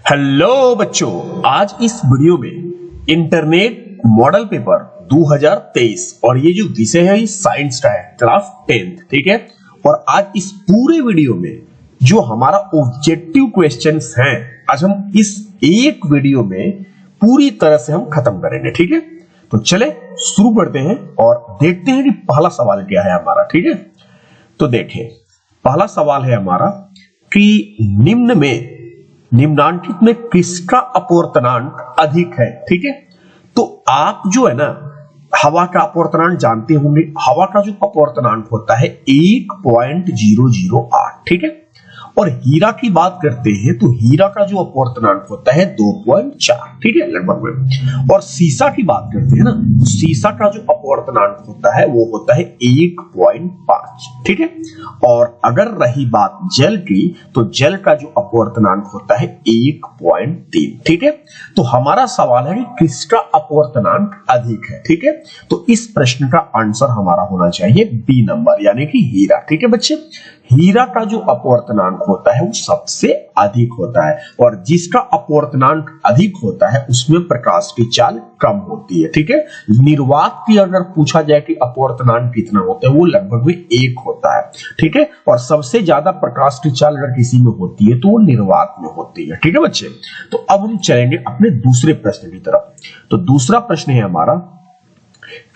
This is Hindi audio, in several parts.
हेलो बच्चों, आज इस वीडियो में इंटरनेट मॉडल पेपर 2023 और ये जो विषय है ये साइंस का है, क्लास 10th। ठीक है। और आज इस पूरे वीडियो में जो हमारा ऑब्जेक्टिव क्वेश्चंस हैं, आज हम इस एक वीडियो में पूरी तरह से हम खत्म करेंगे। ठीक है, तो चले शुरू करते हैं और देखते हैं कि पहला सवाल क्या है हमारा। ठीक है, तो देखें पहला सवाल है हमारा कि निम्नांकित में किसका अपवर्तनांक अधिक है। ठीक है, तो आप जो है ना हवा का अपवर्तनांक जानते होंगे। हवा का जो अपवर्तनांक होता है 1.008। ठीक है, और हीरा की बात करते हैं तो हीरा का जो अपवर्तनांक होता है 2.4। ठीक है, लगभग में। और सीसा की बात करते हैं ना, सीसा का जो अपवर्तनांक होता है वो होता है 1.5। ठीक है, और अगर रही बात जल की तो जल का जो अपवर्तनांक होता है 1.3। ठीक है, तो हमारा सवाल है कि किसका अपवर्तनांक अधिक है। ठीक है, तो इस प्रश्न का आंसर हमारा होना चाहिए बी नंबर, यानी कि हीरा। ठीक है बच्चे, हीरा का जो अपवर्तनांक होता है वो सबसे अधिक होता है, और जिसका अपवर्तनांक अधिक होता है उसमें प्रकाश की चाल कम होती है। ठीक है, निर्वात की अगर पूछा जाए कि अपवर्तनांक कितना होता है वो लगभग में 1 होता है। ठीक है, और सबसे ज्यादा प्रकाश की चाल अगर किसी में होती है तो वो निर्वात में होती है। ठीक है बच्चे, तो अब हम चलेंगे अपने दूसरे प्रश्न की तरफ। तो दूसरा प्रश्न है हमारा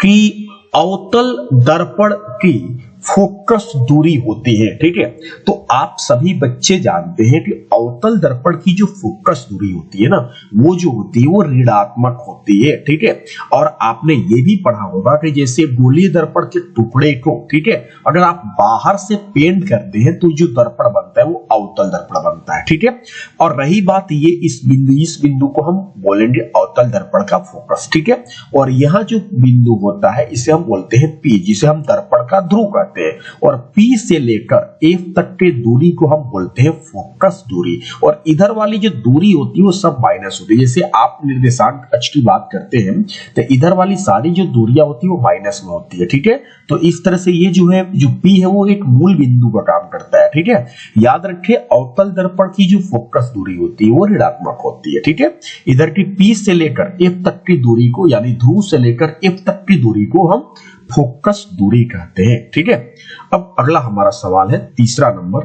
कि अवतल दर्पण की फोकस दूरी होती है। ठीक है, तो आप सभी बच्चे जानते हैं कि अवतल दर्पण की जो फोकस दूरी होती है ना, वो जो होती है वो ऋणात्मक होती है। ठीक है, और आपने ये भी पढ़ा होगा कि जैसे गोलीय दर्पण के टुकड़े को, ठीक है, अगर आप बाहर से पेंट करते हैं तो जो दर्पण बनता है वो अवतल दर्पण बनता है। ठीक है, और रही बात ये इस बिंदु को हम बोलेंगे अवतल दर्पण का फोकस। ठीक है, और यहाँ जो बिंदु होता है इसे हम बोलते हैं पी, जिसे हम दर्पण का ध्रुव कहते हैं, और P से लेकर F तक के दूरी को हम बोलते हैं फोकस दूरी। और इधर वाली जो दूरी होती है वो सब माइनस होती है। जैसे आप निर्देशांक अक्ष की बात करते हैं तो इधर वाली सारी जो दूरियां होती है वो माइनस में होती है। ठीक है, तो इस तरह से ये जो है जो P है वो एक मूल बिंदु का काम करता है। ठीक है, याद रखिए अवतल दर्पण की जो फोकस दूरी होती है वो ऋणात्मक होती है। ठीक है, इधर की P से लेकर F तक की दूरी को, यानी ध्रुव से लेकर F तक की दूरी को हम फोकस दूरी कहते हैं। ठीक है, अब अगला हमारा सवाल है तीसरा नंबर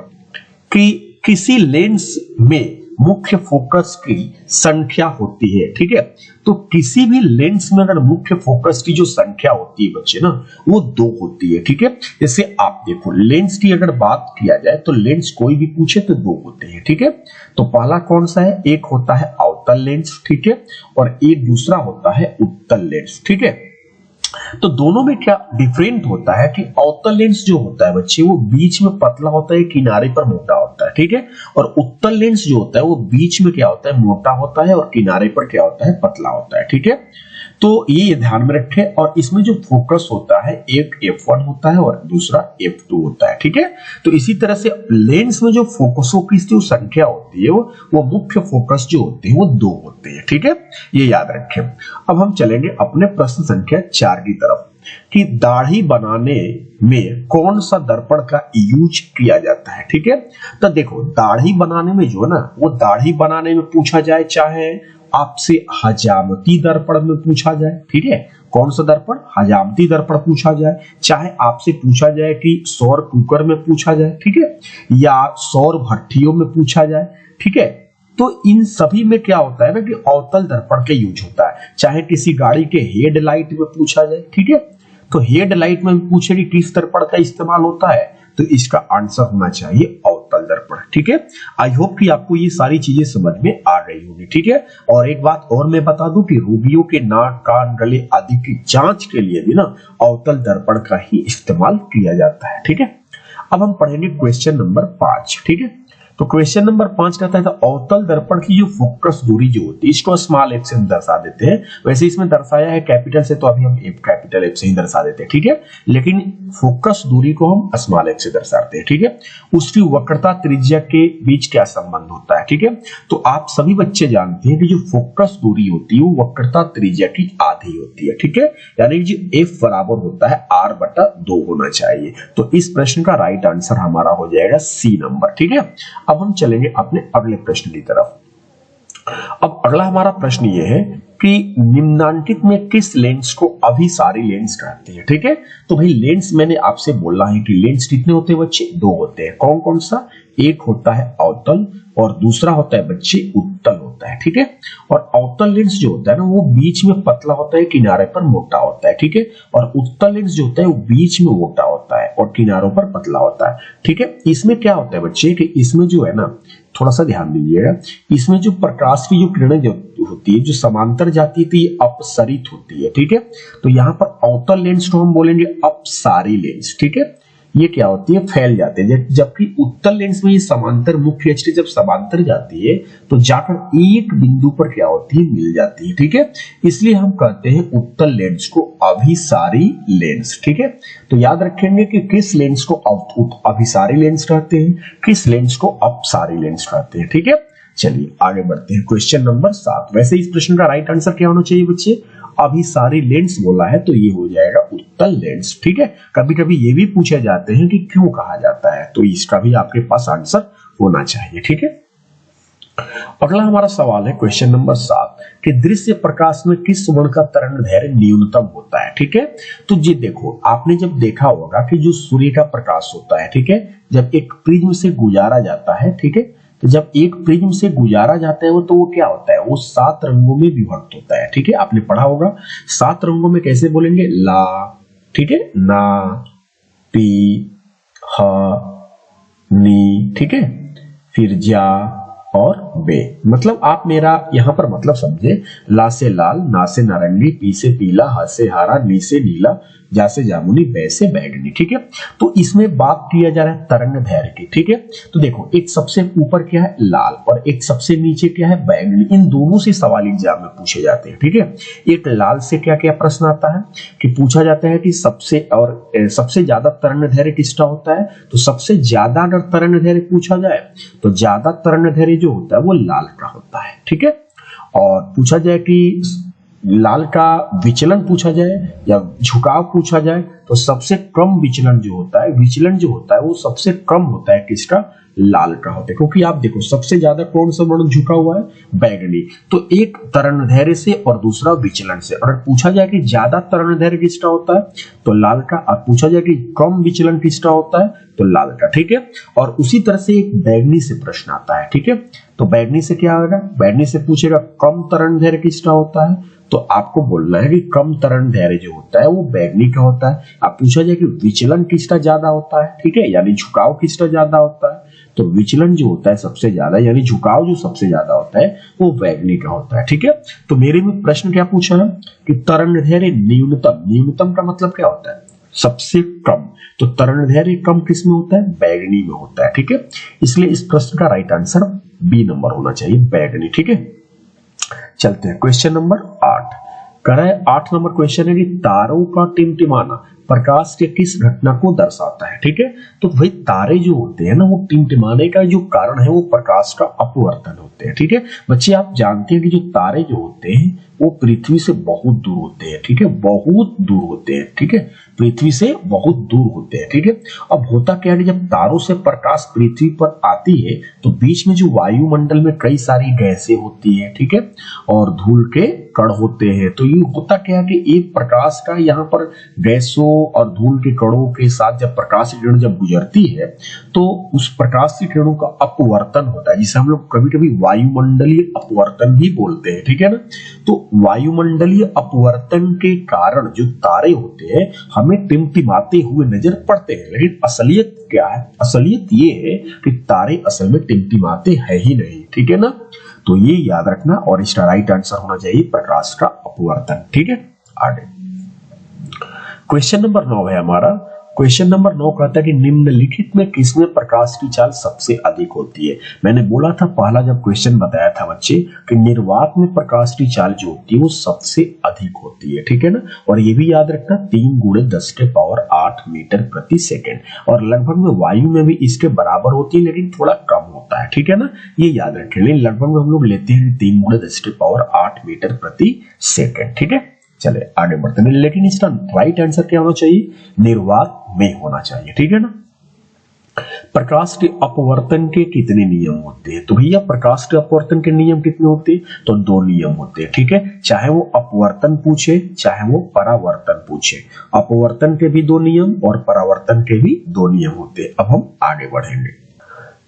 कि किसी लेंस में मुख्य फोकस की संख्या होती है। ठीक है, तो किसी भी लेंस में अगर मुख्य फोकस की जो संख्या होती है बच्चे ना, वो 2 होती है। ठीक है, जैसे आप देखो लेंस की अगर बात किया जाए तो लेंस कोई भी पूछे तो 2 होते हैं। ठीक है, तो पहला कौन सा है, एक होता है अवतल लेंस। ठीक है, और एक दूसरा होता है उत्तल लेंस। ठीक है, तो दोनों में क्या डिफरेंट होता है कि अवतल लेंस जो होता है बच्चे वो बीच में पतला होता है, किनारे पर मोटा होता है। ठीक है, और उत्तल लेंस जो होता है वो बीच में क्या होता है, मोटा होता है, और किनारे पर क्या होता है, पतला होता है। ठीक है, तो ये ध्यान में रखें। और इसमें जो फोकस होता है एक f1 होता है और दूसरा f2 होता है। ठीक है, तो इसी तरह से लेंस में जो फोकसों की जो संख्या होती है वो मुख्य फोकस जो होते हैं वो 2 होते हैं। ठीक है, ये याद रखें। अब हम चलेंगे अपने प्रश्न संख्या 4 की तरफ कि दाढ़ी बनाने में कौन सा दर्पण का यूज किया जाता है। ठीक है, तो देखो दाढ़ी बनाने में जो है ना, वो दाढ़ी बनाने में पूछा जाए चाहे आपसे हजामती दर्पण में पूछा जाए। ठीक है, कौन सा दर्पण, हजामती दर्पण पूछा जाए, चाहे आपसे पूछा जाए कि सौर कुकर में पूछा जाए। ठीक है, या सौर भट्टियों में पूछा जाए। ठीक है, तो इन सभी में क्या होता है ना कि अवतल दर्पण का यूज होता है। चाहे किसी गाड़ी के हेडलाइट में पूछा जाए, ठीक है, तो हेडलाइट में पूछे कि किस दर्पण का इस्तेमाल होता है, तो इसका आंसर होना चाहिए अवतल दर्पण। ठीक है, आई होप कि आपको ये सारी चीजें समझ में आ गई होगी। ठीक है, और एक बात और मैं बता दूं कि रोगियों के नाक, कान, गले आदि की जांच के लिए भी ना अवतल दर्पण का ही इस्तेमाल किया जाता है। ठीक है, अब हम पढ़ेंगे क्वेश्चन नंबर 5। ठीक है, तो क्वेश्चन नंबर 5 कहता है तो अवतल दर्पण की जो फोकस दूरी जो होती है इसको स्मॉल f से हम दर्शा देते हैं। वैसे इसमें दर्शाया है कैपिटल से, तो अभी हम कैपिटल F से ही दर्शा देते हैं। ठीक है, लेकिन फोकस दूरी को हम स्मॉल f से दर्शाते हैं। ठीक है, उसकी वक्रता त्रिज्या के बीच क्या संबंध होता है। ठीक है, तो आप सभी बच्चे जानते हैं कि जो फोकस दूरी होती है वो वक्रता त्रिज्या की आधी होती है। ठीक है, यानी जो f बराबर होता है r/2 होना चाहिए। तो इस प्रश्न का राइट आंसर हमारा हो जाएगा सी नंबर। ठीक है, अब हम चलेंगे अपने अगले प्रश्न की तरफ। अब अगला हमारा प्रश्न ये है कि निम्नांकित में किस लेंस को अभिसारी लेंस कहते हैं। ठीक है, तो भाई लेंस मैंने आपसे बोला है कि लेंस कितने होते हैं बच्चे, दो होते हैं। कौन कौन सा, एक होता है अवतल और दूसरा होता है बच्चे उत्तल होता है। ठीक है, और अवतल लेंस जो होता है ना वो बीच में पतला होता है, किनारे पर मोटा होता है। ठीक है, और उत्तल लेंस जो होता है वो बीच में मोटा होता है और किनारों पर पतला होता है। ठीक है, इसमें क्या होता है बच्चे कि इसमें जो है ना, थोड़ा सा ध्यान दीजिएगा, इसमें जो प्रकाश की जो किरणें जो होती है जो समांतर जाती थी अपसरित होती है। ठीक है, तो यहाँ पर अवतल लेंस को हम बोलेंगे अपसारी लेंस। ठीक है, ये क्या होती है, फैल जाते हैं, जबकि उत्तल लेंस में ये समांतर मुख्य अक्ष जब समांतर जाती है तो जाकर एक बिंदु पर क्या होती है, मिल जाती है। ठीक है, इसलिए हम कहते हैं उत्तल लेंस को अभिसारी लेंस। ठीक है, तो याद रखेंगे कि किस लेंस को अभिसारी लेंस कहते हैं, किस लेंस को अपसारी लेंस कहते हैं। ठीक है, चलिए आगे बढ़ते हैं। Question number 7। वैसे इस प्रश्न का राइट आंसर क्या होना चाहिए बच्चे, अभिसारी लेंस बोला है तो ये हो जाएगा उत्तल लेंस। ठीक है, कभी कभी ये भी पूछे जाते हैं कि क्यों कहा जाता है, तो इसका भी आपके पास आंसर होना चाहिए। ठीक है, अगला हमारा सवाल है क्वेश्चन नंबर 7 कि दृश्य प्रकाश में किस वर्ण का तरंगदैर्घ्य न्यूनतम होता है। ठीक है, तो जी देखो, आपने जब देखा होगा कि जो सूर्य का प्रकाश होता है, ठीक है, जब एक प्रिज्म से गुजारा जाता है, ठीक है, तो जब एक प्रिज्म से गुजारा जाता है तो वो क्या होता है, वो 7 रंगों में विभक्त होता है। ठीक है, आपने पढ़ा होगा 7 रंगों में कैसे बोलेंगे, ला, ठीक है, ना, पी, ह, नी, ठीक है, फिर जा और बे। मतलब आप मेरा यहां पर मतलब समझे, ला से लाल, ना से नारंगी, पी से पीला, ह से हरा, नी से नीला, जा से जामुनी, बे से बैगनी। ठीक है, तो इसमें बात किया जा रहा है तरंगदैर्घ्य की। ठीक है, तो देखो एक सबसे ऊपर क्या है लाल और एक सबसे नीचे क्या है बैगनी, इन दोनों से सवाल एग्जाम में पूछे जाते हैं। ठीक है, एक लाल से क्या क्या प्रश्न आता है कि पूछा जाता है कि सबसे ज्यादा तरंगदैर्घ्य किसका होता है, तो सबसे ज्यादा अगर तरंगदैर्घ्य पूछा जाए तो ज्यादा तरंगदैर्घ्य जो होता है वो लाल का होता है। ठीक है, और पूछा जाए कि लाल का विचलन पूछा जाए या झुकाव पूछा जाए तो सबसे कम विचलन जो होता है वो सबसे कम होता है किसका, लाल का होता है। क्योंकि आप देखो सबसे ज्यादा कौन सा वर्ण झुका हुआ है, बैगनी, तो एक तरंगदैर्घ्य से और दूसरा विचलन से। और पूछा जाए कि ज्यादा तरंगदैर्घ्य किसका होता है तो लाल का, और पूछा जाए कि कम विचलन किसका होता है तो लाल का। ठीक है, और उसी तरह से एक बैगनी से प्रश्न आता है। ठीक है, तो बैगनी से क्या होगा, बैगनी से पूछेगा कम तरंगदैर्घ्य किसका होता है, तो आपको बोलना है कि कम तरंगदैर्घ्य जो होता है वो बैगनी का होता है। अब पूछा जाए कि विचलन किसका ज्यादा होता है, ठीक है, यानी झुकाव किसका ज्यादा होता है, तो विचलन जो होता है सबसे ज्यादा, यानी झुकाव जो सबसे ज्यादा होता है वो बैगनी का होता है। ठीक है, तो मेरे में प्रश्न क्या पूछा है कि तरंगदैर्घ्य न्यूनतम, न्यूनतम का मतलब क्या होता है, सबसे कम, तो तरंगदैर्घ्य कम किस में होता है, बैगनी में होता है। ठीक है, इसलिए इस प्रश्न का राइट आंसर बी नंबर होना चाहिए, बैगनी। ठीक है, चलते हैं क्वेश्चन नंबर 8। कह रहा है 8 नंबर क्वेश्चन है कि तारों का टिमटिमाना प्रकाश के किस घटना को दर्शाता है। ठीक है, तो भाई तारे जो होते हैं ना वो टिमटिमाने का जो कारण है वो प्रकाश का अपवर्तन होते हैं। ठीक है, बच्चे आप जानते हैं कि जो तारे जो होते हैं वो पृथ्वी से बहुत दूर होते हैं। ठीक है, बहुत दूर होते हैं। ठीक है, पृथ्वी से बहुत दूर होते हैं। ठीक है, अब होता क्या है कि जब तारों से प्रकाश पृथ्वी पर आती है तो बीच में जो वायुमंडल में कई सारी गैसें होती है, ठीक है, और धूल के कण होते हैं। तो ये होता क्या है कि एक प्रकाश का यहाँ पर गैसों और धूल के कणों के साथ जब प्रकाश की किरण जब गुजरती है तो उस प्रकाश की किरणों का अपवर्तन होता है, जिसे हम लोग कभी कभी वायुमंडलीय अपवर्तन भी बोलते हैं। ठीक है ना, तो वायुमंडलीय अपवर्तन के कारण जो तारे होते हैं हमें टिमटिमाते हुए नजर पड़ते हैं। लेकिन असलियत क्या है, असलियत ये है कि तारे असल में टिमटिमाते हैं ही नहीं। ठीक है ना, तो ये याद रखना और इसका राइट आंसर होना चाहिए प्रकाश का अपवर्तन। ठीक है, आगे क्वेश्चन नंबर 9 है हमारा। क्वेश्चन नंबर 9 कहता है कि निम्नलिखित में किसमें प्रकाश की चाल सबसे अधिक होती है। मैंने बोला था पहला जब क्वेश्चन बताया था बच्चे कि निर्वात में प्रकाश की चाल जो होती है वो सबसे अधिक होती है। ठीक है ना, और ये भी याद रखना 3 × 10⁸ मीटर प्रति सेकेंड, और लगभग में वायु में भी इसके बराबर होती है लेकिन थोड़ा कम होता है। ठीक है ना, ये याद रखें, लेकिन लगभग में हम लोग लेते हैं 3 × 10⁸ मीटर प्रति सेकेंड। ठीक है, चले आगे बढ़ते हैं, लेकिन इसका राइट आंसर क्या होना चाहिए, निर्वात में होना चाहिए। ठीक है ना, प्रकाश के अपवर्तन के कितने नियम होते हैं? तो भैया प्रकाश के अपवर्तन के नियम कितने होते हैं? तो 2 नियम होते हैं, ठीक है। चाहे वो अपवर्तन पूछे चाहे वो परावर्तन पूछे, अपवर्तन के भी 2 नियम और परावर्तन के भी 2 नियम होते हैं। अब हम आगे बढ़ेंगे।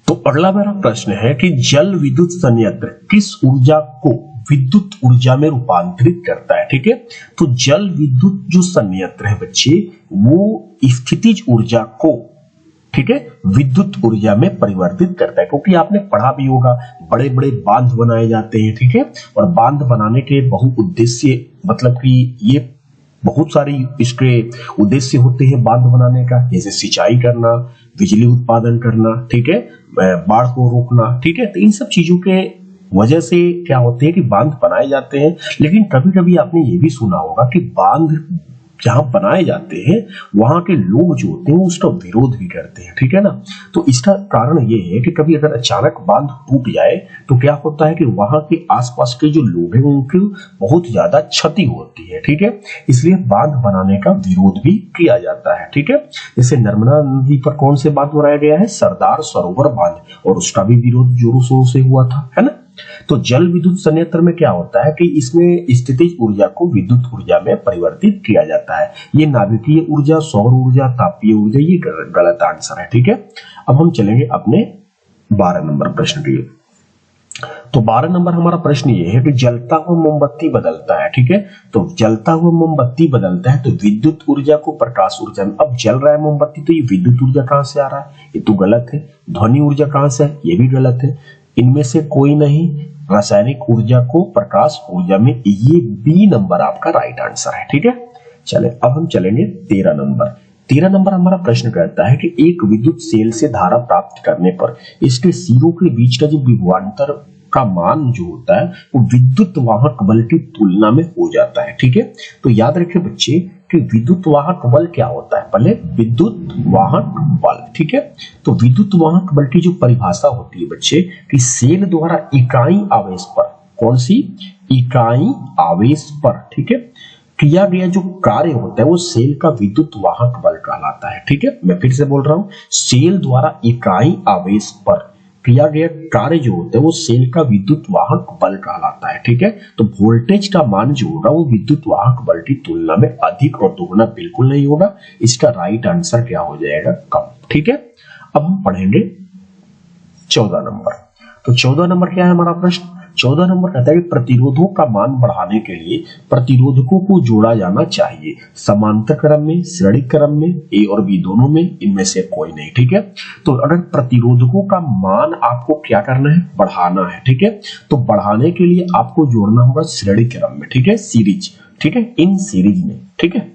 तो अगला मेरा प्रश्न है कि जल विद्युत संयंत्र किस ऊर्जा को विद्युत ऊर्जा में रूपांतरित करता है, ठीक है। तो जल विद्युत जो संयंत्र है बच्चे, वो स्थितिज ऊर्जा को, ठीक है, विद्युत ऊर्जा में परिवर्तित करता है। क्योंकि आपने पढ़ा भी होगा, बड़े बड़े बांध बनाए जाते हैं, ठीक है, और बांध बनाने के बहुउद्देश्य, मतलब कि ये बहुत सारे इसके उद्देश्य होते हैं बांध बनाने का, जैसे सिंचाई करना, बिजली उत्पादन करना, ठीक है, बाढ़ को रोकना, ठीक है। तो इन सब चीजों के वजह से क्या होते हैं कि बांध बनाए जाते हैं। लेकिन कभी कभी आपने ये भी सुना होगा कि बांध जहां बनाए जाते हैं वहां के लोग जो होते हैं उसका विरोध भी करते हैं, ठीक है ना। तो इसका कारण ये है कि कभी अगर अचानक बांध टूट जाए तो क्या होता है कि वहां के आसपास के जो लोग हैं उनकी बहुत ज्यादा क्षति होती है, ठीक है। इसलिए बांध बनाने का विरोध भी किया जाता है, ठीक है। जैसे नर्मदा नदी पर कौन से बांध बनाया गया है? सरदार सरोवर बांध, और उसका भी विरोध जोरों शोरों से हुआ था, है ना। तो जल विद्युत संयंत्र में क्या होता है कि इसमें स्थितिज ऊर्जा को विद्युत ऊर्जा में परिवर्तित किया जाता है। ये नाभिकीय ऊर्जा, सौर ऊर्जा, तापीय ऊर्जा, ये गलत आंसर है, ठीक है। अब हम चलेंगे अपने 12 नंबर प्रश्न के लिए। तो 12 नंबर हमारा प्रश्न ये है कि जलता हुआ मोमबत्ती बदलता है, ठीक है। तो जलता हुआ मोमबत्ती बदलता है तो विद्युत ऊर्जा को प्रकाश ऊर्जा में। अब जल रहा है मोमबत्ती तो ये विद्युत ऊर्जा कहां से आ रहा है? ये तो गलत है। ध्वनि ऊर्जा कहां से है? ये भी गलत है। इनमें से कोई नहीं। रासायनिक ऊर्जा को प्रकाश ऊर्जा में, ये बी नंबर आपका राइट आंसर है, ठीक है। चले अब हम चलेंगे 13 नंबर। 13 नंबर हमारा प्रश्न कहता है कि एक विद्युत सेल से धारा प्राप्त करने पर इसके सिरों के बीच का जो विभवांतर का मान जो होता है वो विद्युत वाहक बल की तुलना में हो जाता है, ठीक है। तो याद रखिए बच्चे कि विद्युत वाहक बल क्या होता है? पहले विद्युत वाहक बल, ठीक है। तो विद्युत वाहक बल की जो परिभाषा होती है बच्चे कि सेल द्वारा इकाई आवेश पर, कौन सी? इकाई आवेश पर, ठीक है, किया गया जो कार्य होता है वो सेल का विद्युत वाहक बल कहलाता है, ठीक है। मैं फिर से बोल रहा हूं, सेल द्वारा इकाई आवेश पर किया गया कार्य जो होता है वो सेल का विद्युत वाहक बल कहलाता है, ठीक है। तो वोल्टेज का मान जो होगा वो विद्युत वाहक बल की तुलना में अधिक और दोगुना बिल्कुल नहीं होगा। इसका राइट आंसर क्या हो जाएगा? कम, ठीक है। अब हम पढ़ेंगे 14 नंबर। तो 14 नंबर क्या है हमारा प्रश्न? 14 नंबर कहता है कि प्रतिरोधों का मान बढ़ाने के लिए प्रतिरोधकों को जोड़ा जाना चाहिए, समांतर क्रम में, श्रेणी क्रम में, ए और बी दोनों में, इनमें से कोई नहीं, ठीक है। तो अगर प्रतिरोधकों का मान आपको क्या करना है? बढ़ाना है, ठीक है। तो बढ़ाने के लिए आपको जोड़ना होगा श्रेणी क्रम में, ठीक है, सीरीज, ठीक है, इन सीरीज में, ठीक है।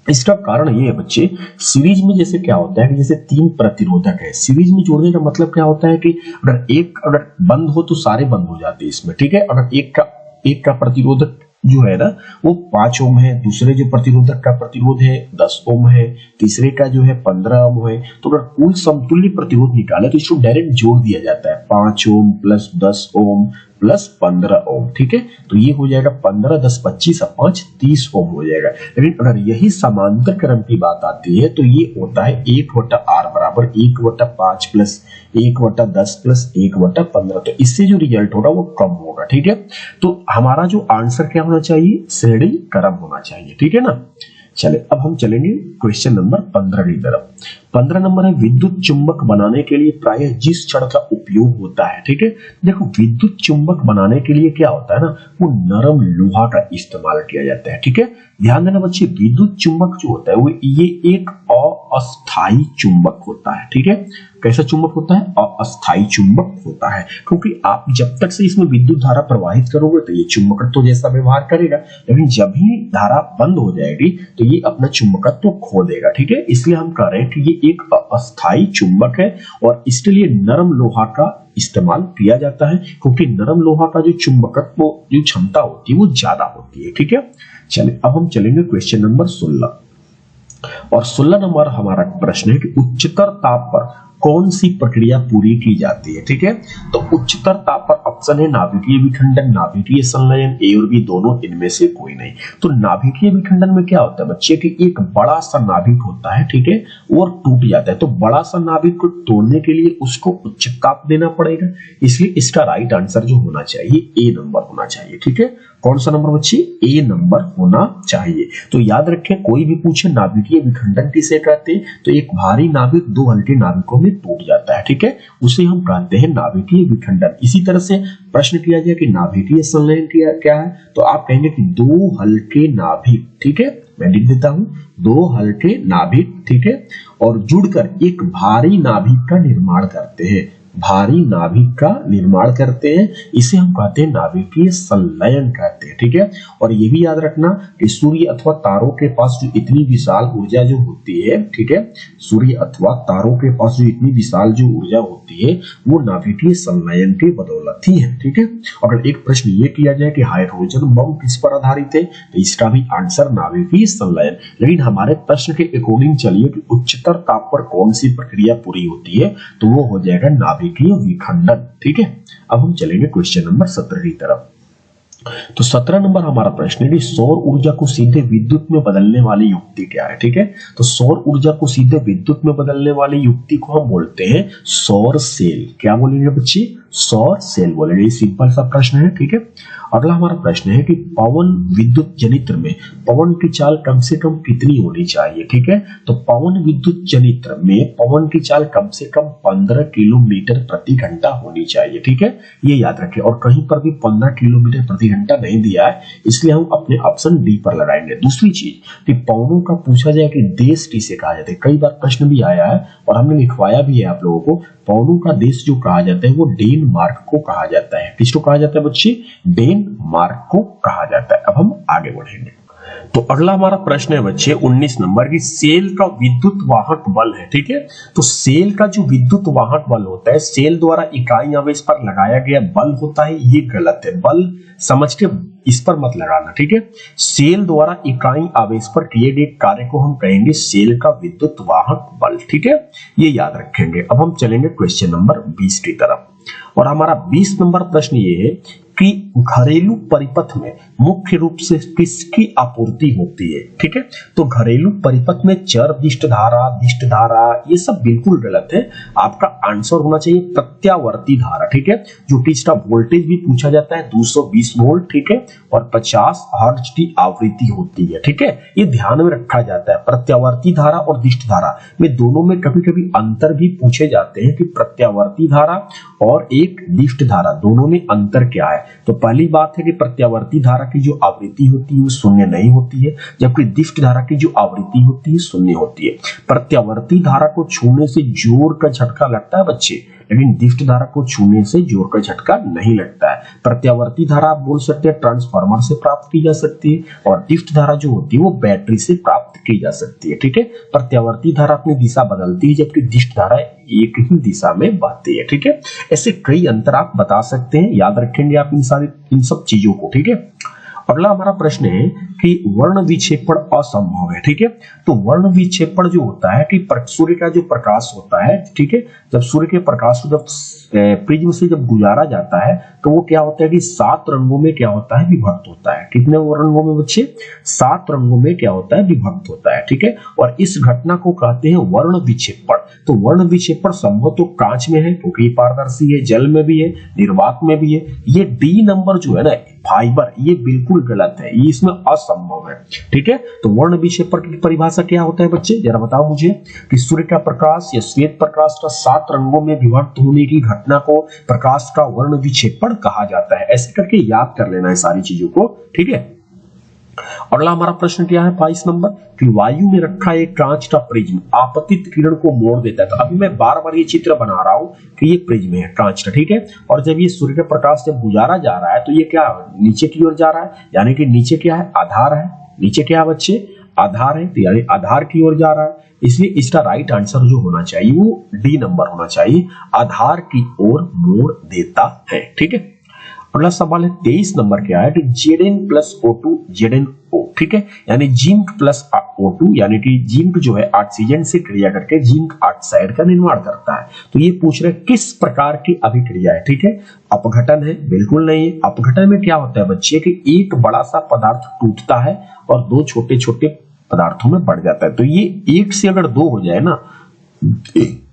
इसका कारण ये है बच्चे, सीरीज में जैसे क्या होता है कि जैसे 3 प्रतिरोधक है, सीरीज में जोड़ने का मतलब क्या होता है कि अगर बंद हो तो सारे बंद हो जाते हैं इसमें, ठीक है। अगर एक का प्रतिरोधक जो है ना वो 5 ओम है, दूसरे जो प्रतिरोधक का प्रतिरोध है 10 ओम है, तीसरे का जो है 15 ओम है, तो अगर कुल समतुल्य प्रतिरोध निकाले तो इसको डायरेक्ट जोड़ दिया जाता है, 5 ओम प्लस 10 ओम प्लस 15 ओम, ठीक है। तो ये हो जाएगा 15 10 25 और 5 30 ओम हो जाएगा। लेकिन अगर यही समांतर क्रम की बात आती है तो ये होता है 1/r बराबर 1/5 प्लस 1/10 प्लस 1/15। तो इससे जो रिजल्ट होगा वो कम होगा, ठीक है। तो हमारा जो आंसर क्या होना चाहिए? श्रेणी क्रम होना चाहिए, ठीक है ना। चले अब हम चलेंगे क्वेश्चन नंबर 15 की तरफ। 15 नंबर है विद्युत चुंबक बनाने के लिए प्रायः जिस छड़ का उपयोग होता है, ठीक है। देखो विद्युत चुंबक बनाने के लिए क्या होता है ना, वो नरम लोहा का इस्तेमाल किया जाता है, ठीक है। ध्यान देना बच्चे, विद्युत चुंबक जो होता है वो ये एक अस्थायी चुंबक होता है, ठीक है। कैसा चुंबक होता है? अस्थायी चुंबक होता है, क्योंकि आप जब तक से इसमें विद्युत धारा प्रवाहित करोगे तो ये चुंबकत्व जैसा व्यवहार करेगा, लेकिन जब ही धारा बंद हो जाएगी तो ये अपना चुंबकत्व खो देगा, ठीक है। इसलिए हम कह रहे हैं कि ये एक अस्थायी चुंबक है और इसके लिए नरम लोहा का इस्तेमाल किया जाता है, क्योंकि नरम लोहा का जो चुंबकत्व जो क्षमता होती है वो ज्यादा होती है, ठीक है। चलिए अब हम चलेंगे क्वेश्चन नंबर 16 और 16 नंबर हमारा प्रश्न है कि उच्चतर ताप पर कौन सी प्रक्रिया पूरी की जाती है, ठीक है। तो उच्चतर ताप पर ऑप्शन है नाभिकीय विखंडन, नाभिकीय संलयन, ए और बी दोनों, इनमें से कोई नहीं। तो नाभिकीय विखंडन में क्या होता है बच्चे कि एक बड़ा सा नाभिक होता है, ठीक है, और टूट जाता है। तो बड़ा सा नाभिक को तोड़ने के लिए उसको उच्च ताप देना पड़ेगा, इसलिए इसका राइट आंसर जो होना चाहिए ए नंबर होना चाहिए, ठीक है। कौन सा नंबर बच्चे, ए नंबर होना चाहिए। तो याद रखें, कोई भी पूछे नाभिकीय विखंडन किसे कहते हैं, तो एक भारी नाभिक दो हल्के नाभिकों में टूट जाता है, ठीक है, उसे हम कहते हैं नाभिकीय विखंडन। इसी तरह से प्रश्न किया जाए कि नाभिकीय संलयन क्या है, तो आप कहेंगे कि दो हल्के नाभिक, ठीक है, मैं लिख देता हूं, दो हल्के नाभिक, ठीक है, और जुड़कर एक भारी नाभिक का निर्माण करते हैं, भारी नाभिक का निर्माण करते हैं, इसे हम कहते हैं नाभिकीय संलयन कहते हैं, ठीक है। और ये भी याद रखना कि सूर्य अथवा तारों के पास जो इतनी विशाल ऊर्जा जो होती है, ठीक है, सूर्य अथवा तारों के पास जो इतनी विशाल जो ऊर्जा होती है वो नाभिकीय संलयन के बदौलत ही है, ठीक है। अगर एक प्रश्न ये किया जाए कि हाइड्रोजन बम किस पर आधारित है, तो इसका भी आंसर नाभिकीय संलयन। लेकिन हमारे प्रश्न के अकॉर्डिंग चलिए कि उच्चतर ताप पर कौन सी प्रक्रिया पूरी होती है, तो वो हो जाएगा नाभिकीय विखंडन, ठीक है। अब हम चलेंगे क्वेश्चन नंबर 17 की तरफ। तो 17 नंबर हमारा प्रश्न है कि सौर ऊर्जा को सीधे विद्युत में बदलने वाली युक्ति क्या है, ठीक है। तो सौर ऊर्जा को सीधे विद्युत में बदलने वाली युक्ति को हम बोलते हैं सौर सेल। क्या बोलेंगे बच्चे, सौर सेल बोलेंगे। सिंपल सा प्रश्न है, ठीक है। अगला हमारा प्रश्न है कि पवन विद्युत जनित्र में पवन की चाल कम से कम कितनी होनी चाहिए, ठीक है। तो पवन विद्युत जनित्र में पवन की चाल कम से कम 15 किलोमीटर प्रति घंटा होनी चाहिए, ठीक है, ये याद रखें। और कहीं पर भी 15 किलोमीटर प्रति घंटा नहीं दिया है, इसलिए हम अपने ऑप्शन डी पर लगाएंगे। दूसरी चीज कि पवनों का पूछा जाए कि देश किसे कहा जाता है, कई बार प्रश्न भी आया है और हमने लिखवाया भी है आप लोगों को। पवनों का देश जो कहा जाता है वो डेनमार्क को कहा जाता है। किसको कहा जाता है बच्चे, डेनमार्क को कहा जाता है। अब हम आगे बढ़ेंगे। तो अगला हमारा प्रश्न है बच्चे 19 नंबर की, सेल का विद्युत वाहक बल है, ठीक है। तो सेल का जो विद्युत वाहक बल होता है, सेल द्वारा इकाई आवेश पर लगाया गया बल होता है, ये गलत है। बल समझ के इस पर मत लगाना, ठीक है। सेल द्वारा इकाई आवेश पर किए गए कार्य को हम कहेंगे सेल का विद्युत वाहक बल, ठीक है, ये याद रखेंगे। अब हम चलेंगे क्वेश्चन नंबर 20 की तरफ। और हमारा 20 नंबर प्रश्न ये है कि घरेलू परिपथ में मुख्य रूप से किसकी आपूर्ति होती है, ठीक है। तो घरेलू परिपथ में चर दिष्ट धारा ये सब बिल्कुल गलत है। आपका आंसर होना चाहिए प्रत्यावर्ती धारा, ठीक है, जो कि इसका वोल्टेज भी पूछा जाता है 220 वोल्ट, ठीक है, और 50 हर्ट्ज की आवृत्ति होती है, ठीक है, ये ध्यान में रखा जाता है। प्रत्यावर्ती धारा और दिष्ट धारा में दोनों में कभी कभी अंतर भी पूछे जाते हैं कि प्रत्यावर्ती धारा और एक दिष्ट धारा दोनों में अंतर क्या है। तो पहली बात है कि प्रत्यावर्ती धारा की जो आवृत्ति होती है वो शून्य नहीं होती है, जबकि दिष्ट धारा की जो आवृत्ति होती है शून्य होती है। प्रत्यावर्ती धारा को छूने से जोर का झटका लगता है बच्चे, लेकिन दिष्ट धारा को छूने से जोर का झटका नहीं लगता है। प्रत्यावर्ती धारा आप बोल सकते हैं ट्रांसफार्मर से प्राप्त की जा सकती है, और दिष्ट धारा जो होती है वो बैटरी से प्राप्त की जा सकती है, ठीक है। प्रत्यावर्ती धारा अपनी दिशा बदलती है, जबकि दिष्ट धारा एक ही दिशा में बहती है, ठीक है। ऐसे कई अंतर आप बता सकते हैं, याद रखेंगे आप इन सब चीजों को, ठीक है। अगला हमारा प्रश्न है कि वर्ण विक्षेपण असंभव है, ठीक है। तो वर्ण विक्षेपण जो होता है कि सूर्य का जो प्रकाश होता है, ठीक है, जब सूर्य के प्रकाश को जब प्रिज्म से जब गुजारा जाता है तो वो क्या होता है कि 7 रंगों में क्या होता है, विभक्त होता है। कितने रंगों में बच्चे, 7 रंगों में क्या होता है, विभक्त होता है, ठीक है। और इस घटना को कहते हैं वर्ण विक्षेपण। तो वर्ण विक्षेपण संभव तो कांच में है क्योंकि पारदर्शी है, जल में भी है, निर्वात में भी है। ये डी नंबर जो है ना फाइबर, ये बिल्कुल गलत है, ये इसमें असंभव है, ठीक है। तो वर्ण विक्षेपण की परिभाषा क्या होता है बच्चे, जरा बताओ मुझे। कि सूर्य का प्रकाश या श्वेत प्रकाश का 7 रंगों में विभक्त होने की घटना को प्रकाश का वर्ण विक्षेपण कहा जाता है। ऐसे करके याद कर लेना है सारी चीजों को, ठीक है। अगला हमारा प्रश्न क्या है 22 नंबर कि वायु में रखा एक कांच का प्रिज्म आपतित किरण को मोड़ देता है। तो अभी मैं बार बार ये चित्र बना रहा हूं कि ये प्रिज्म है कांच का, ठीक है। और जब ये सूर्य का प्रकाश जब गुजारा जा रहा है तो ये क्या नीचे की ओर जा रहा है, यानी कि नीचे क्या है, आधार है। नीचे क्या है बच्चे, आधार है, तो यानी आधार की ओर जा रहा है। इसलिए इसका राइट आंसर जो होना चाहिए वो डी नंबर होना चाहिए, आधार की ओर मोड़ देता है, ठीक है। अगला सवाल है 23 नंबर क्या है कि Zn + O2 ZnO ठीक है, यानी जिंक प्लस O2 यानी कि जिंक जो है ऑक्सीजन से क्रिया करके जिंक ऑक्साइड का निर्माण करता है। तो ये पूछ रहे किस प्रकार की अभिक्रिया है, ठीक है, अपघटन है, बिल्कुल नहीं है। अपघटन में क्या होता है बच्चे कि एक बड़ा सा पदार्थ टूटता है और दो छोटे छोटे पदार्थों में बढ़ जाता है। तो ये एक से अगर दो हो जाए ना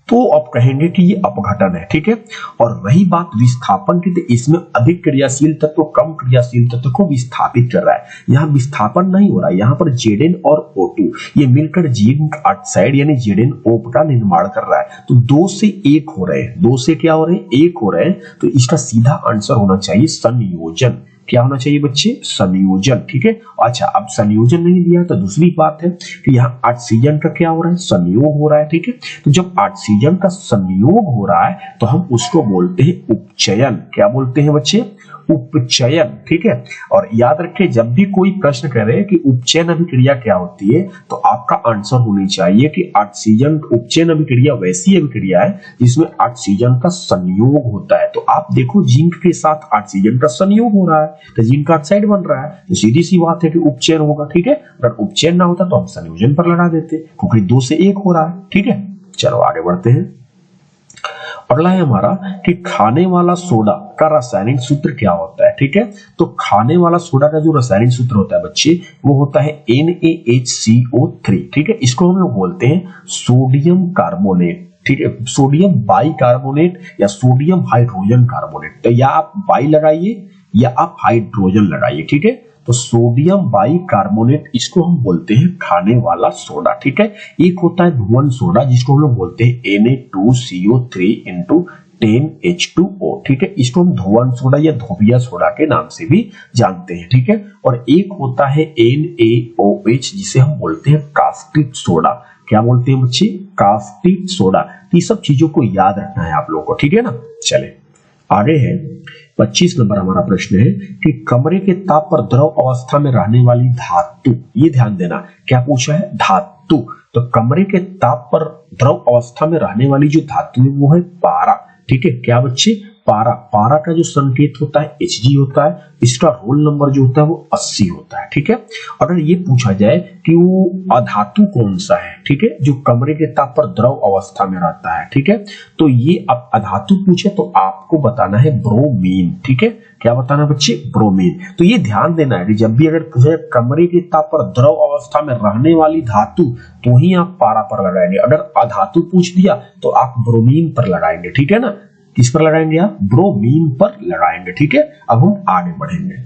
तो आप कहेंगे कि ये अपघटन है, ठीक है। और वही बात विस्थापन की, तो इसमें अधिक क्रियाशील तत्व कम क्रियाशील तत्व को विस्थापित कर रहा है। यहाँ विस्थापन नहीं हो रहा है, यहाँ पर Zn और O2 ये मिलकर जिंक ऑक्साइड यानी ZnO का निर्माण कर रहा है। तो दो से एक हो रहे हैं, दो से क्या हो रहे हैं, एक हो रहे हैं। तो इसका सीधा आंसर होना चाहिए संयोजन। क्या होना चाहिए बच्चे, संयोजन, ठीक है। अच्छा, अब संयोजन नहीं दिया तो दूसरी बात है कि यहाँ ऑक्सीजन का क्या हो रहा है, संयोग हो रहा है, ठीक है। तो जब ऑक्सीजन का संयोग हो रहा है तो हम उसको बोलते हैं उपचयन। क्या बोलते हैं बच्चे, उपचयन, ठीक है। और याद रखें जब भी कोई प्रश्न करे कि उपचयन अभिक्रिया क्या होती है तो आपका आंसर होनी चाहिए कि ऑक्सीजन उपचयन अभिक्रिया वैसी अभिक्रिया है जिसमें ऑक्सीजन का संयोग होता है। तो आप देखो जिंक के साथ ऑक्सीजन का संयोग हो रहा है तो जिंक ऑक्साइड बन रहा है, तो सीधी सी बात है कि उपचयन होगा, ठीक है। अगर उपचयन ना होता तो हम संयोजन पर लगा देते क्योंकि दो से एक हो रहा है, ठीक है। चलो आगे बढ़ते हैं। अगला है हमारा कि खाने वाला सोडा का रासायनिक सूत्र क्या होता है, ठीक है। तो खाने वाला सोडा का जो रासायनिक सूत्र होता है बच्चे वो होता है NaHCO3, ठीक है। इसको हम लोग बोलते हैं सोडियम कार्बोनेट, ठीक है, सोडियम बाइकार्बोनेट या सोडियम हाइड्रोजन कार्बोनेट। तो या आप बाई लगाइए या आप हाइड्रोजन लगाइए, ठीक है। तो सोडियम बाइकार्बोनेट इसको हम बोलते हैं खाने वाला सोडा, ठीक है। एक होता है धुआं सोडा जिसको हम लोग बोलते हैं Na2CO3 into 10H2O, ठीक है। इसको हम धुआं सोडा या धोबिया सोडा के नाम से भी जानते हैं, ठीक है। और एक होता है NaOH जिसे हम बोलते हैं कास्टिक सोडा। क्या बोलते हैं बच्चे, कास्टिक सोडा। ये सब चीजों को याद रखना है आप लोगों को, ठीक है ना। चले आगे है 25 नंबर हमारा प्रश्न है कि कमरे के ताप पर द्रव अवस्था में रहने वाली धातु, ये ध्यान देना क्या पूछा है, धातु। तो कमरे के ताप पर द्रव अवस्था में रहने वाली जो धातु है वो है पारा, ठीक है। क्या बच्चे, पारा। पारा का जो संकेत होता है Hg होता है, इसका रोल नंबर जो होता है वो 80 होता है, ठीक है। अगर ये पूछा जाए कि वो अधातु कौन सा है, ठीक है, जो कमरे के ताप पर द्रव अवस्था में रहता है, ठीक है। तो ये अब अधातु पूछे तो आपको बताना है ब्रोमीन, ठीक है। क्या बताना बच्चे, ब्रोमीन। तो ये ध्यान देना है कि जब भी अगर पूछे कमरे के ताप पर द्रव अवस्था में रहने वाली धातु तो ही आप पारा पर लगाएंगे। अगर अधातु पूछ दिया तो आप ब्रोमीन पर लगाएंगे, ठीक है ना। किस पर लगाएंगे आप, ब्रोमीन पर लगाएंगे, ठीक है। अब हम आगे बढ़ेंगे।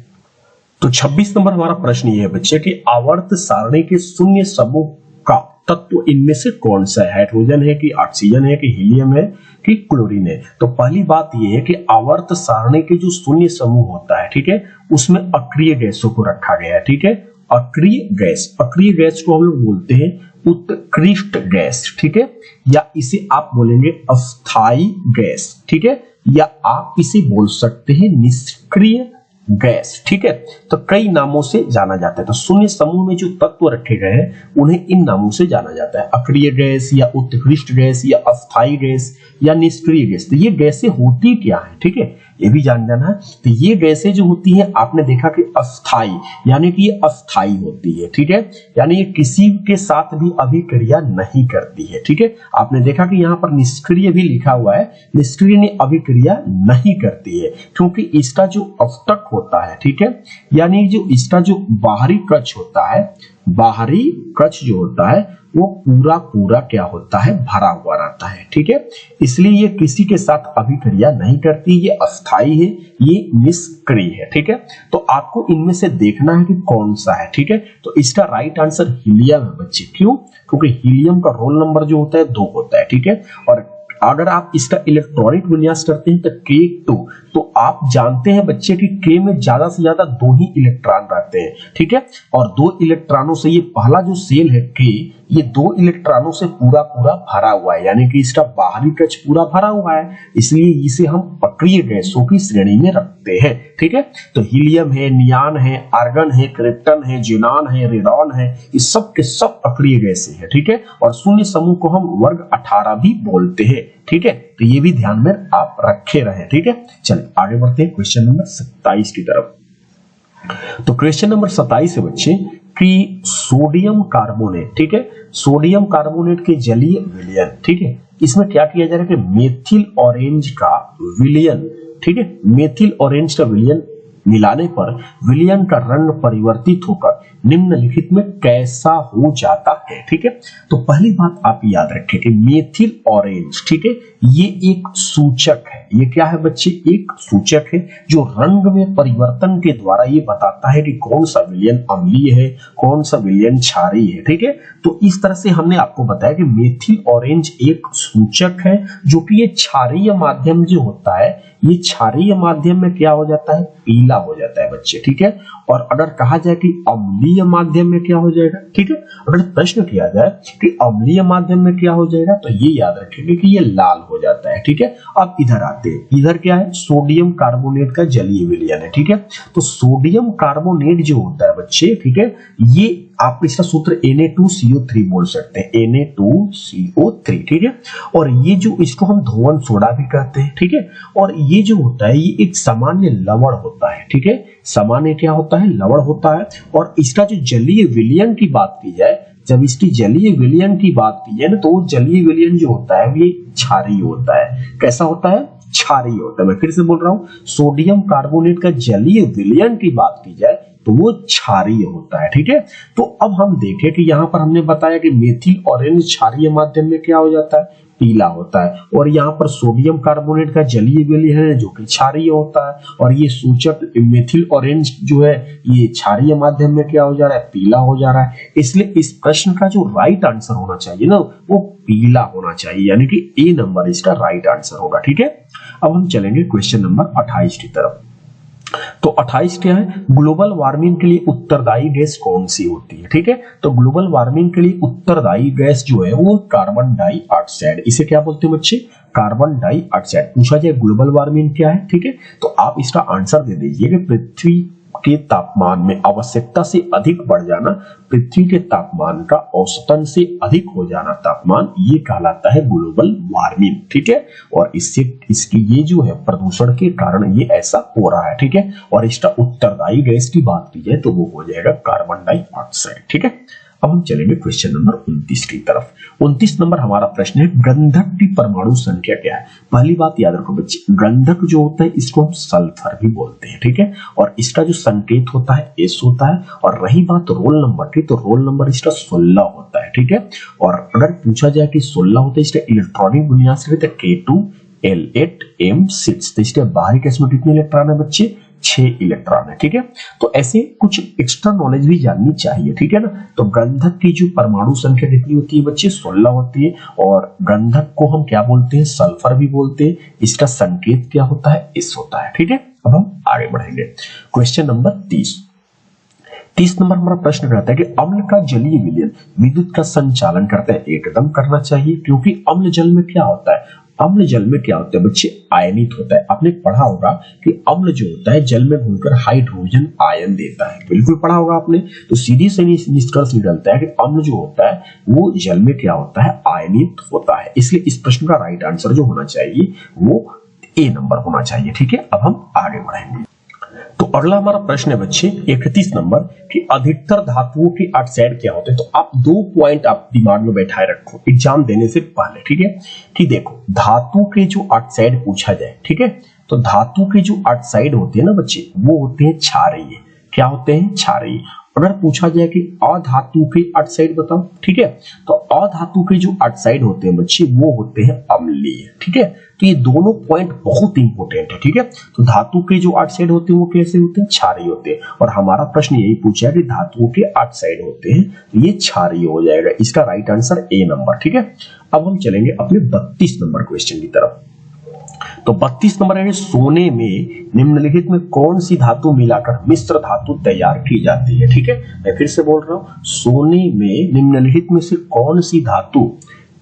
तो 26 नंबर हमारा प्रश्न ये है बच्चे कि आवर्त सारणी के शून्य समूह का तत्व इनमें से कौन सा है, हाइड्रोजन है कि ऑक्सीजन है कि हीलियम है कि क्लोरीन है। तो पहली बात ये है कि आवर्त सारणी के जो शून्य समूह होता है, ठीक है, उसमें अक्रिय गैसों को रखा गया है, ठीक है। अक्रिय गैस, अक्रिय गैस को हम लोग बोलते हैं उत्कृष्ट गैस, ठीक है, या इसे आप बोलेंगे अस्थाई गैस, ठीक है, या आप इसे बोल सकते हैं निष्क्रिय गैस, ठीक है। तो कई नामों से जाना जाता है। तो शून्य समूह में जो तत्व रखे गए हैं उन्हें इन नामों से जाना जाता है, अक्रिय गैस या उत्कृष्ट गैस या अस्थाई गैस या निष्क्रिय गैस। तो ये गैसें होती क्या है, ठीक है, ये भी जान जाना है। तो ये गैसें जो होती हैं आपने देखा कि अस्थाई यानी कि ये अस्थाई होती है, ठीक है, यानी ये किसी के साथ भी अभिक्रिया नहीं करती है, ठीक है। आपने देखा कि यहाँ पर निष्क्रिय भी लिखा हुआ है, निष्क्रिय ने अभिक्रिया नहीं करती है क्योंकि इसका जो अवतक होता है, ठीक है, यानी जो इसका जो बाहरी कक्ष होता है, बाहरी कक्ष जो होता है वो पूरा पूरा क्या होता है, भरा हुआ रहता है, ठीक है। इसलिए ये किसी के साथ अभिक्रिया नहीं करती, ये अस्थाई है, ये निष्क्रिय है, ठीक है। तो आपको इनमें से देखना है कि कौन सा है, ठीक है। तो इसका राइट आंसर हीलियम है बच्चे। क्यों, क्योंकि हीलियम का रोल नंबर जो होता है 2 होता है, ठीक है। और अगर आप इसका इलेक्ट्रॉनिक विन्यास करते हैं तो K2, तो आप जानते हैं बच्चे कि K में ज्यादा से ज्यादा 2 ही इलेक्ट्रॉन रहते हैं, ठीक है। और 2 इलेक्ट्रॉनों से ये पहला जो सेल है K, ये 2 इलेक्ट्रॉनों से पूरा पूरा भरा हुआ है, यानी कि इसका बाहरी कक्ष पूरा भरा हुआ है, इसलिए इसे हम अक्रिय गैसों की श्रेणी में रखते हैं, ठीक है। तो हीलियम है, नियान है, आर्गन है, क्रिप्टन है, जिनान है, रेडॉन है, ये सब के सब अक्रिय गैसें हैं, ठीक है। और शून्य समूह को हम वर्ग 18 भी बोलते हैं, ठीक है। तो ये भी ध्यान में आप रखे रहे, ठीक है। चलिए आगे बढ़ते हैं क्वेश्चन नंबर 27 की तरफ। तो क्वेश्चन नंबर 27 है बच्चे, कि सोडियम कार्बोनेट, ठीक है, सोडियम कार्बोनेट के जलीय विलयन, ठीक है, इसमें क्या किया जा रहा है कि मेथिल ऑरेंज का विलयन, ठीक है, मेथिल ऑरेंज का विलयन मिलाने पर विलयन का रंग परिवर्तित होकर निम्नलिखित में कैसा हो जाता है, ठीक है। तो पहली बात आप याद रखें कि मेथिल ऑरेंज, ठीक है, ये एक सूचक है। ये क्या है बच्चे? एक सूचक है जो रंग में परिवर्तन के द्वारा ये बताता है कि कौन सा विलयन अम्लीय है, कौन सा विलयन क्षारीय है, ठीक है। तो इस तरह से हमने आपको बताया कि मेथिल ऑरेंज एक सूचक है जो कि ये क्षारीय माध्यम जो होता है, ये क्षारीय माध्यम में क्या हो जाता है? पीला हो जाता है बच्चे, ठीक है। और अगर कहा जाए कि अम्लीय माध्यम में क्या हो जाएगा, ठीक है, अगर प्रश्न किया जाए कि अम्लीय माध्यम में क्या हो जाएगा, तो ये याद रखेंगे कि ये लाल हो जाता है, ठीक है। अब इधर आते हैं, इधर क्या है? सोडियम कार्बोनेट का जलीय विलयन है, ठीक है। तो सोडियम कार्बोनेट जो होता है बच्चे, ठीक है, ये आप इसका सूत्र Na2CO3 बोल सकते हैं, Na2CO3, ठीक है। और ये जो इसको हम धोवन सोडा भी कहते हैं, ठीक है। और ये जो होता है ये एक सामान्य लवण होता है, ठीक है, सामान्य क्या होता है? लवण होता है। और इसका जो जलीय विलयन की बात की जाए, जब इसकी जलीय विलयन की बात की जाए ना, तो जलीय विलयन जो होता है ये क्षारीय होता है। कैसा होता है? क्षारीय होता है। मैं फिर से बोल रहा हूं, सोडियम कार्बोनेट का जलीय विलयन की बात की जाए तो वो क्षारीय होता है, ठीक है। तो अब हम देखें कि यहाँ पर हमने बताया कि मेथिल ऑरेंज क्षारीय माध्यम में क्या हो जाता है? पीला होता है। और यहाँ पर सोडियम कार्बोनेट का जलीय विलयन है जो कि क्षारीय होता है। और ये सूचक मेथिल ऑरेंज जो है ये क्षारीय माध्यम में क्या हो जा रहा है? पीला हो जा रहा है। इसलिए इस प्रश्न का जो राइट आंसर होना चाहिए ना, वो पीला होना चाहिए, यानी कि ए नंबर इसका राइट आंसर होगा, ठीक है। अब हम चलेंगे क्वेश्चन नंबर 28 की तरफ। तो 28 क्या है? ग्लोबल वार्मिंग के लिए उत्तरदायी गैस कौन सी होती है, ठीक है। तो ग्लोबल वार्मिंग के लिए उत्तरदायी गैस जो है वो कार्बन डाइऑक्साइड, इसे क्या बोलते हैं बच्चे? Carbon dioxide. पूछा जाए ग्लोबल वार्मिंग क्या है, ठीक है, तो आप इसका आंसर दे दीजिए कि पृथ्वी के तापमान में आवश्यकता से अधिक बढ़ जाना, पृथ्वी के तापमान का औसतन से अधिक हो जाना तापमान, ये कहलाता है ग्लोबल वार्मिंग, ठीक है। और इससे इसकी ये जो है प्रदूषण के कारण ये ऐसा हो रहा है, ठीक है। और इसका उत्तरदायी गैस की बात की जाए तो वो हो जाएगा कार्बन डाइऑक्साइड, ठीक है। अब हम चलेंगे क्वेश्चन नंबर 29 की तरफ। 29 नंबर हमारा प्रश्न है, गंधक की परमाणु संख्या क्या है? पहली बात याद रखो बच्चे, गंधक जो होता है इसको हम सल्फर भी बोलते हैं, ठीक है। और इसका जो संकेत होता है S होता है। और रही बात रोल नंबर की, तो रोल नंबर इसका 16 होता है, ठीक है। और अगर पूछा जाए कि 16 होता है, इसका इलेक्ट्रॉनिक बुनियाद से K2L8M6, तो इसके बाहरी केस में कितने इलेक्ट्रॉन है बच्चे? 6 इलेक्ट्रॉन है, ठीक है। तो ऐसे कुछ एक्स्ट्रा नॉलेज भी जाननी चाहिए, ठीक है ना। तो गंधक की जो परमाणु संख्या कितनी होती है बच्चे? 16 होती है। और गंधक को हम क्या बोलते हैं? सल्फर भी बोलते हैं। इसका संकेत क्या होता है? S होता है, ठीक है। अब हम आगे बढ़ेंगे क्वेश्चन नंबर 30 नंबर हमारा प्रश्न रहता है कि अम्ल का जलीय विलयन विद्युत का संचालन करते हैं। एकदम करना चाहिए, क्योंकि अम्ल जल में क्या होता है? अम्ल जल में क्या होता है बच्चे? आयनित होता है। आपने पढ़ा होगा कि अम्ल जो होता है जल में घुलकर हाइड्रोजन आयन देता है, बिल्कुल पढ़ा होगा आपने। तो सीधी से निष्कर्ष निकलता है कि अम्ल जो होता है वो जल में क्या होता है? आयनित होता है। इसलिए इस प्रश्न का राइट आंसर जो होना चाहिए वो ए नंबर होना चाहिए, ठीक है। अब हम आगे बढ़ेंगे। तो अगला हमारा प्रश्न है बच्चे 31 नंबर कि अधिकतर धातुओं के ऑक्साइड क्या होते हैं। तो आप 2 पॉइंट आप दिमाग में बैठाए रखो एग्जाम देने से पहले, ठीक है। कि देखो, धातु के जो ऑक्साइड पूछा जाए, ठीक है, तो धातु के जो ऑक्साइड होते हैं ना बच्चे, वो होते हैं क्षारीय। क्या होते हैं? क्षारीय। अगर पूछा जाए कि अधातु के ऑक्साइड बताओ, ठीक है, तो अधातु के जो ऑक्साइड होते हैं बच्चे वो होते हैं अम्लीय, ठीक है। तो ये दोनों पॉइंट बहुत इंपॉर्टेंट है, ठीक है। तो धातु के जो ऑक्साइड होते हैं वो कैसे होते हैं? क्षारीय होते हैं। और हमारा प्रश्न यही पूछा है कि धातुओं के ऑक्साइड होते हैं तो ये क्षारीय हो जाएगा। इसका राइट आंसर ए नंबर, ठीक है। अब हम चलेंगे अपने 32 नंबर क्वेश्चन की तरफ। तो 32 नंबर है, सोने में निम्नलिखित में कौन सी धातु मिलाकर मिश्र धातु तैयार की जाती है, ठीक है। मैं फिर से बोल रहा हूं, सोने में निम्नलिखित में से कौन सी धातु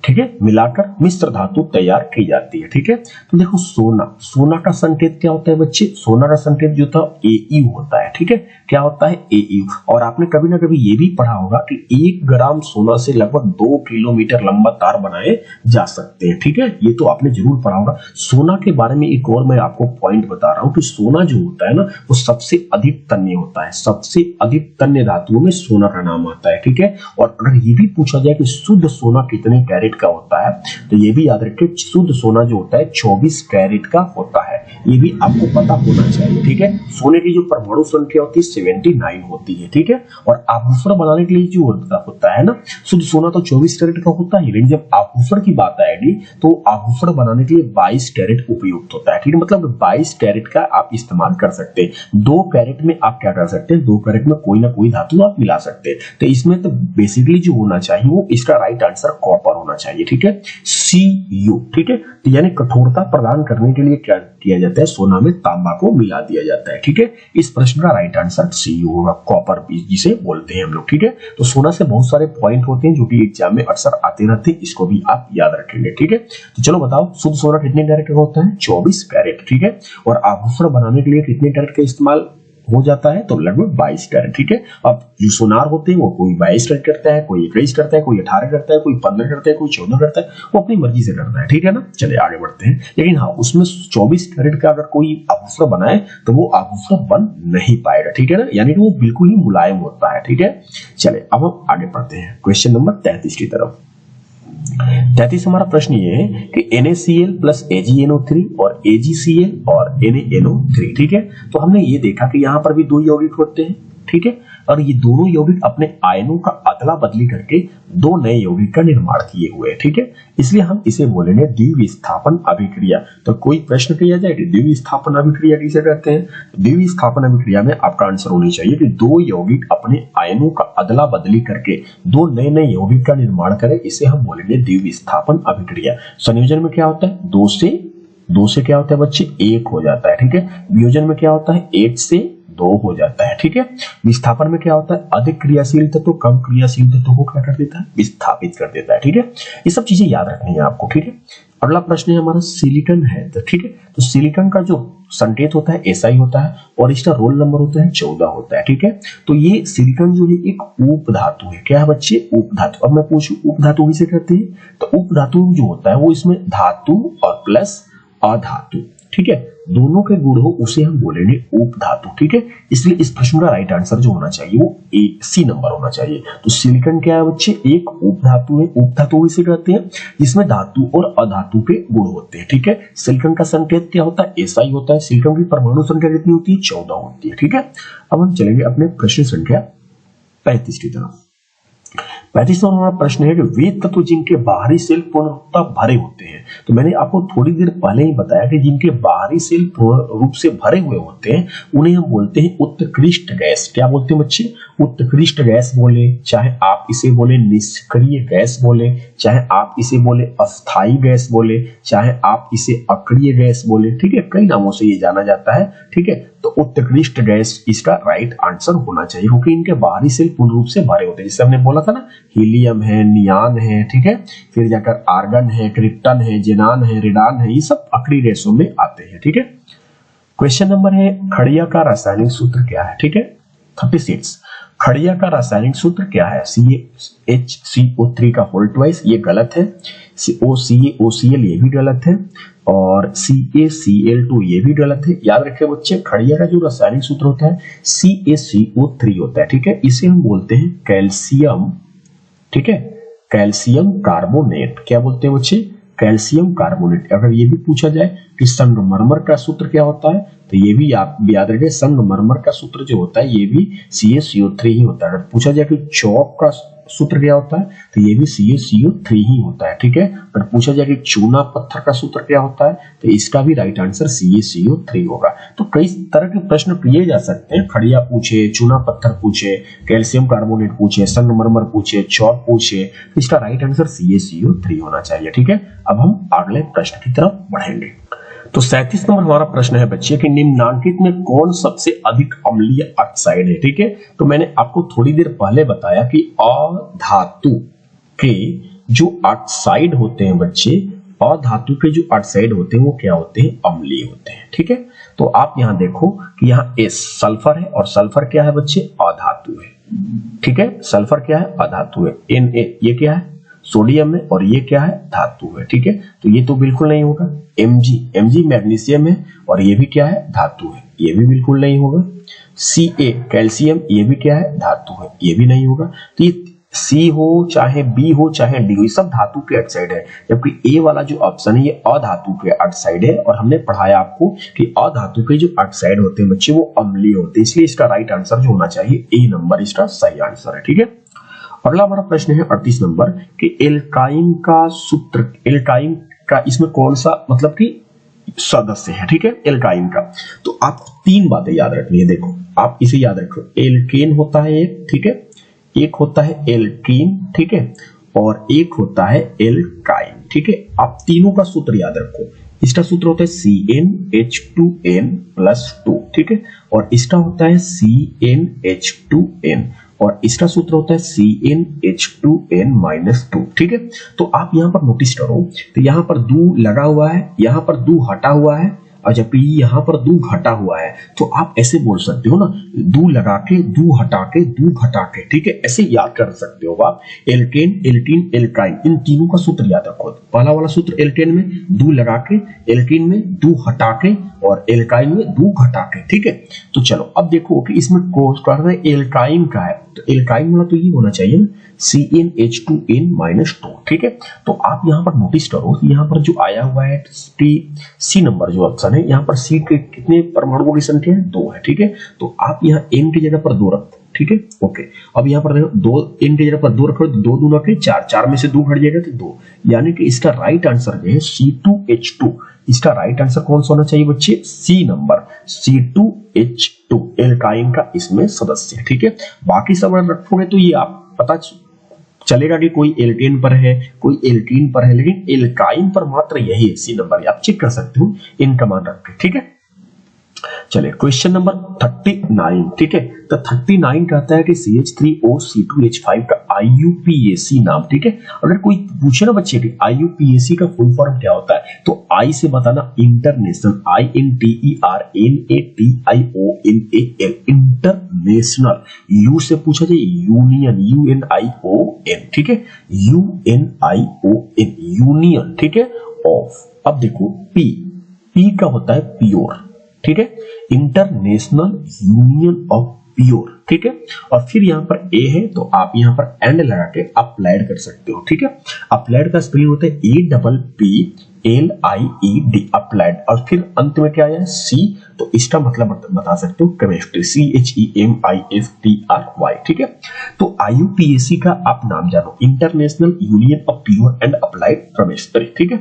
ठीक है, मिलाकर मिश्र धातु तैयार की जाती है। ठीक है, तो देखो सोना, सोना का संकेत क्या होता है बच्चे, सोना का संकेत जो था Au होता है। ठीक है, क्या होता है Au। और आपने कभी ना कभी ये भी पढ़ा होगा कि 1 ग्राम सोना से लगभग 2 किलोमीटर लंबा तार बनाए जा सकते हैं। ठीक है, ये तो आपने जरूर पढ़ा होगा। सोना के बारे में एक और मैं आपको पॉइंट बता रहा हूं कि सोना जो होता है ना, वो सबसे अधिक तन्य होता है, सबसे अधिक तन्य धातुओं में सोना का नाम आता है। ठीक है, और अगर ये भी पूछा जाए कि शुद्ध सोना कितने कैरेट का होता है, तो ये भी याद रखिए, शुद्ध सोना जो होता है 24 कैरेट का होता है। ये भी आपको पता होना चाहिए। ठीक है, सोने की जो परमाणु संख्या होती है 79 होती है। ठीक है, और आभूषण बनाने के लिए जो होता है ना, शुद्ध सोना तो 24 कैरेट का होता है, लेकिन जब आभूषण की बात आएगी तो आभूषण बनाने के लिए 22 कैरेट उपयुक्त होता है। ठीक है, मतलब 22 कैरेट का आप इस्तेमाल कर सकते हैं। 2 कैरेट में आप क्या कर सकते हैं, 2 कैरेट में कोई ना कोई धातु आप मिला सकते हैं। तो इसमें तो बेसिकली जो होना चाहिए वो इसका राइट आंसर कॉपर होना चाहिए। ठीक है, Cu। ठीक है, तो यानी कठोरता प्रदान करने के लिए क्या किया जाता है, सोना में तांबा को मिला दिया जाता है। ठीक है, इस प्रश्न का राइट आंसर Cu होगा, कॉपर जिसे बोलते हैं हम लोग। ठीक है, तो सोना से बहुत सारे पॉइंट होते हैं जो कि एग्जाम में अक्सर आते रहते हैं, इसको भी आप याद रखेंगे। ठीक है, तो चलो बताओ, शुद्ध सोना कितने कैरेट का होता है, 24 कैरेट। ठीक है, और आभूषण बनाने के लिए कितने कैरेट का इस्तेमाल हो जाता है, तो लगभग 22 कैरेट। ठीक है, अब जो सोनार होते हैं वो कोई 22 कैरेट करता है, कोई 21 करता है, कोई 18 करता है, कोई 15 करता है, कोई 14 करता है, वो अपनी मर्जी से करता है। ठीक है ना, चलिए आगे बढ़ते हैं। लेकिन हाँ, उसमें 24 कैरेट का अगर कोई आभूषण बनाए तो वो आभूषण बन नहीं पाएगा। ठीक है ना, यानी कि वो बिल्कुल ही मुलायम होता है। ठीक है, चलिए अब हम आगे बढ़ते हैं क्वेश्चन नंबर 33 की तरफ। 33 हमारा प्रश्न ये है कि NaCl प्लस AgNO3 और AgCl और NaNO3। ठीक है, तो हमने ये देखा कि यहाँ पर भी 2 यौगिक होते हैं। ठीक है, और ये दोनों यौगिक अपने आयनों का अदला बदली करके 2 नए यौगिक का निर्माण किए हुए हैं। ठीक है, इसलिए हम इसे बोलेंगे द्विविस्थापन अभिक्रिया। तो कोई प्रश्न किया जाए कि द्विविस्थापन अभिक्रिया किसे कहते हैं, द्विविस्थापन अभिक्रिया में आपका आंसर होनी चाहिए कि 2 यौगिक अपने आयनों का अदला बदली करके 2 नए नए यौगिक का निर्माण करें, इसे हम बोलेंगे द्विविस्थापन अभिक्रिया। संयोजन में क्या होता है, 2 से क्या होता है बच्चे, 1 हो जाता है। ठीक है, वियोजन में क्या होता है, 1 से 2 हो जाता है। ठीक है, विस्थापन में क्या होता है, अधिक क्रियाशील तत्व कम क्रियाशील तत्व को क्या कर देता है, विस्थापित कर देता है। ठीक है, ये सब चीजें याद रखनी है आपको। ठीक है, अगला प्रश्न है हमारा सिलिकॉन है। तो ठीक है, तो सिलिकॉन का जो संकेत होता है SI होता है और इसका रोल नंबर होता है 14 होता है। ठीक है, तो ये सिलिकॉन जो है एक उप धातु है। क्या है बच्चे, उप धातु। अब मैं पूछूं उप धातु किसे कहते हैं, तो उप धातु जो होता है वो इसमें धातु और प्लस अधातु, ठीक है, दोनों के गुण हो उसे हम बोलेंगे उप धातु। ठीक है, इसलिए इस प्रश्न का राइट आंसर जो होना चाहिए वो C नंबर होना चाहिए। तो सिलिकॉन क्या है बच्चे, एक उप धातु है। उप धातु इसे कहते हैं जिसमें धातु और अधातु के गुण होते हैं। ठीक है, सिलिकॉन का संकेत क्या होता है, SI होता है। सिलिकॉन की परमाणु संख्या कितनी होती है, 14 होती है। ठीक है, अब हम चलेंगे अपने प्रश्न संख्या 35 की तरफ। 35 नंबर प्रश्न है कि वे तत्व जिनके बाहरी सेल पूर्णतः भरे होते हैं। तो मैंने आपको थोड़ी देर पहले ही बताया कि जिनके बाहरी सेल पूर्ण रूप से भरे हुए होते हैं उन्हें हम बोलते हैं उत्कृष्ट गैस। क्या बोलते हैं बच्चे, उत्कृष्ट गैस बोले, चाहे आप इसे बोले निष्क्रिय गैस बोले, चाहे आप इसे बोले अस्थायी गैस बोले, चाहे आप इसे अक्रिय गैस बोले। ठीक है, कई नामों से ये जाना जाता है। ठीक है, तो उत्कृष्ट गैस इसका राइट आंसर होना चाहिए क्योंकि इनके बाहरी सेल पूर्ण रूप से भरे होते हैं। जैसे हमने बोला था ना, हीलियम है, नियान है, ठीक है, फिर जाकर आर्गन है, क्रिप्टन है, जेनान है, रेडान है, ये सब अक्रिय गैसों में आते हैं। ठीक है, क्वेश्चन नंबर है खड़िया का रासायनिक सूत्र क्या है। ठीक है, 36 खड़िया का रासायनिक सूत्र क्या है, CaHCO3 का होल ट्वाइस, ये गलत है। OCaOCl ये भी गलत है और CaCl2 ये भी गलत है। याद रखें बच्चे, खड़िया का जो रासायनिक सूत्र होता है CaCO3 होता है। ठीक है, इसे हम बोलते हैं कैल्शियम। ठीक है, कैल्शियम कार्बोनेट। क्या बोलते हैं बच्चे, कैल्शियम कार्बोनेट। अगर ये भी पूछा जाए कि संगमरमर का सूत्र क्या होता है, तो ये भी आप याद रखें, संगमरमर का सूत्र जो होता है ये भी CaCO3 ही होता है। अगर पूछा जाए कि चौक का सूत्र क्या होता है, तो ये भी CaCO3 ही होता है। ठीक है, अगर पूछा जाए कि चूना पत्थर का सूत्र क्या होता है, तो इसका भी राइट आंसर CaCO3 होगा। तो कई तरह के प्रश्न किए जा सकते हैं, खड़िया पूछे, चूना पत्थर पूछे, कैल्शियम कार्बोनेट पूछे, संगमरमर पूछे, चौक पूछे, इसका राइट आंसर CaCO3 होना चाहिए। ठीक है, अब हम अगले प्रश्न की तरफ बढ़ेंगे। तो 37 नंबर हमारा प्रश्न है बच्चे कि निम्नांकित में कौन सबसे अधिक अम्लीय ऑक्साइड है। ठीक है, तो मैंने आपको थोड़ी देर पहले बताया कि अधातु के जो ऑक्साइड होते हैं बच्चे, अधातु के जो ऑक्साइड होते हैं वो क्या होते हैं, अम्लीय होते हैं। ठीक है, तो आप यहां देखो कि यहाँ एस सल्फर है और सल्फर क्या है बच्चे, अधातु है। ठीक है, सल्फर क्या है, अधातु है। Na ये क्या है, सोडियम है और ये क्या है, धातु है। ठीक है, तो ये तो बिल्कुल नहीं होगा। Mg मैग्नीशियम है और ये भी क्या है, धातु है, ये भी बिल्कुल नहीं होगा। Ca कैल्शियम, ये भी क्या है, धातु है, ये भी नहीं होगा। तो ये C हो चाहे B हो चाहे D हो, ये सब धातु के ऑक्साइड है, जबकि A वाला जो ऑप्शन है ये अधातु के ऑक्साइड है। और हमने पढ़ाया आपको कि अधातु के जो ऑक्साइड होते हैं बच्चे वो अम्लीय होते हैं, इसलिए इसका राइट आंसर जो होना चाहिए A नंबर इसका सही आंसर है। ठीक है, अगला हमारा प्रश्न है 38 नंबर कि एल्काइन का सूत्र, एल्काइन का इसमें कौन सा मतलब कि सदस्य है। ठीक है, एल्काइन का, तो आप तीन बातें याद रखनी है। देखो आप इसे याद रखो, एल्केन होता है एक, ठीक है, एक होता है एल्कीन, ठीक है, और एक होता है एल्काइन। ठीक है, आप तीनों का सूत्र याद रखो। इसका सूत्र होता है CnH2n+2, ठीक है, और इसका होता है CnH2n, और इसका सूत्र होता है CnH2n-2। ठीक है, तो आप यहां पर नोटिस करो, तो यहां पर 2 लगा हुआ है, यहां पर 2 हटा हुआ है, और जबकि यहाँ पर 2 घटा हुआ है। तो आप ऐसे बोल सकते हो ना, 2 लगा के 2 हटा के 2 घटा के, ठीक है, ऐसे याद कर सकते हो आप। एल्केन, एल्कीन, एल्काइन, इन तीनों का सूत्र याद रखो। पहला वाला सूत्र एल्केन में 2 लगा के, एल्कीन में 2 हटा के और एल्काइन में 2 घटा के। ठीक है, तो चलो अब देखो कि इसमें कौन एल्काइन का है, तो एल्काइन वाला तो ये होना चाहिए ना, CnH2n-2। ठीक है, तो आप यहाँ पर नोटिस करो कि यहाँ पर जो आया हुआ है सी नंबर जो ऑप्शन है, यहाँ पर सी के कितने परमाणुओं की संख्या है, 2 है। ठीक है, तो आप यहाँ n की जगह पर 2 रखो। ठीक है, ओके, अब यहाँ पर देखो 2, n की जगह पर 2 रखो, तो 2 दूना के 4, 4 में से 2 घट जाएगा तो 2, यानी कि इसका राइट आंसर जो है C2H2। इसका राइट आंसर कौन सा होना चाहिए बच्चे, सी नंबर, C2H2 एल्काइन का इसमें सदस्य। ठीक है, बाकी सब रखोगे तो ये आप पता चलेगा कि कोई एल्केन पर है, कोई एल्कीन पर है, लेकिन एल्काइन पर मात्र यही है, सी नंबर, आप चेक कर सकते हो इनका मान रख के। ठीक है, चलिए क्वेश्चन नंबर 39। ठीक है, तो 39 कहता है कि CH3O-C2H5 का IUPAC नाम। ठीक है, अगर कोई पूछे ना बच्चे कि IUPAC का फुल फॉर्म क्या होता है, तो I से बताना इंटरनेशनल, INTERNATIONAL, इंटरनेशनल। U से पूछा जाए यूनियन, UNION। ठीक है, UNION, यूनियन। ठीक है, ऑफ। अब देखो P का होता है प्योर। ठीक है, इंटरनेशनल यूनियन ऑफ प्योर। ठीक है, और फिर यहाँ पर ए है तो आप यहाँ पर एंड लगा के अप्लाइड कर सकते हो। ठीक है, अप्लाइड का स्पेलिंग होता है APPLIED, अप्लाइड, और फिर अंत में क्या आया सी, तो इसका मतलब बता सकते हो केमिस्ट्री, CHEMISTRY। ठीक है, तो IUPAC का आप नाम जानो, international union of pure and applied chemistry. ठीक है,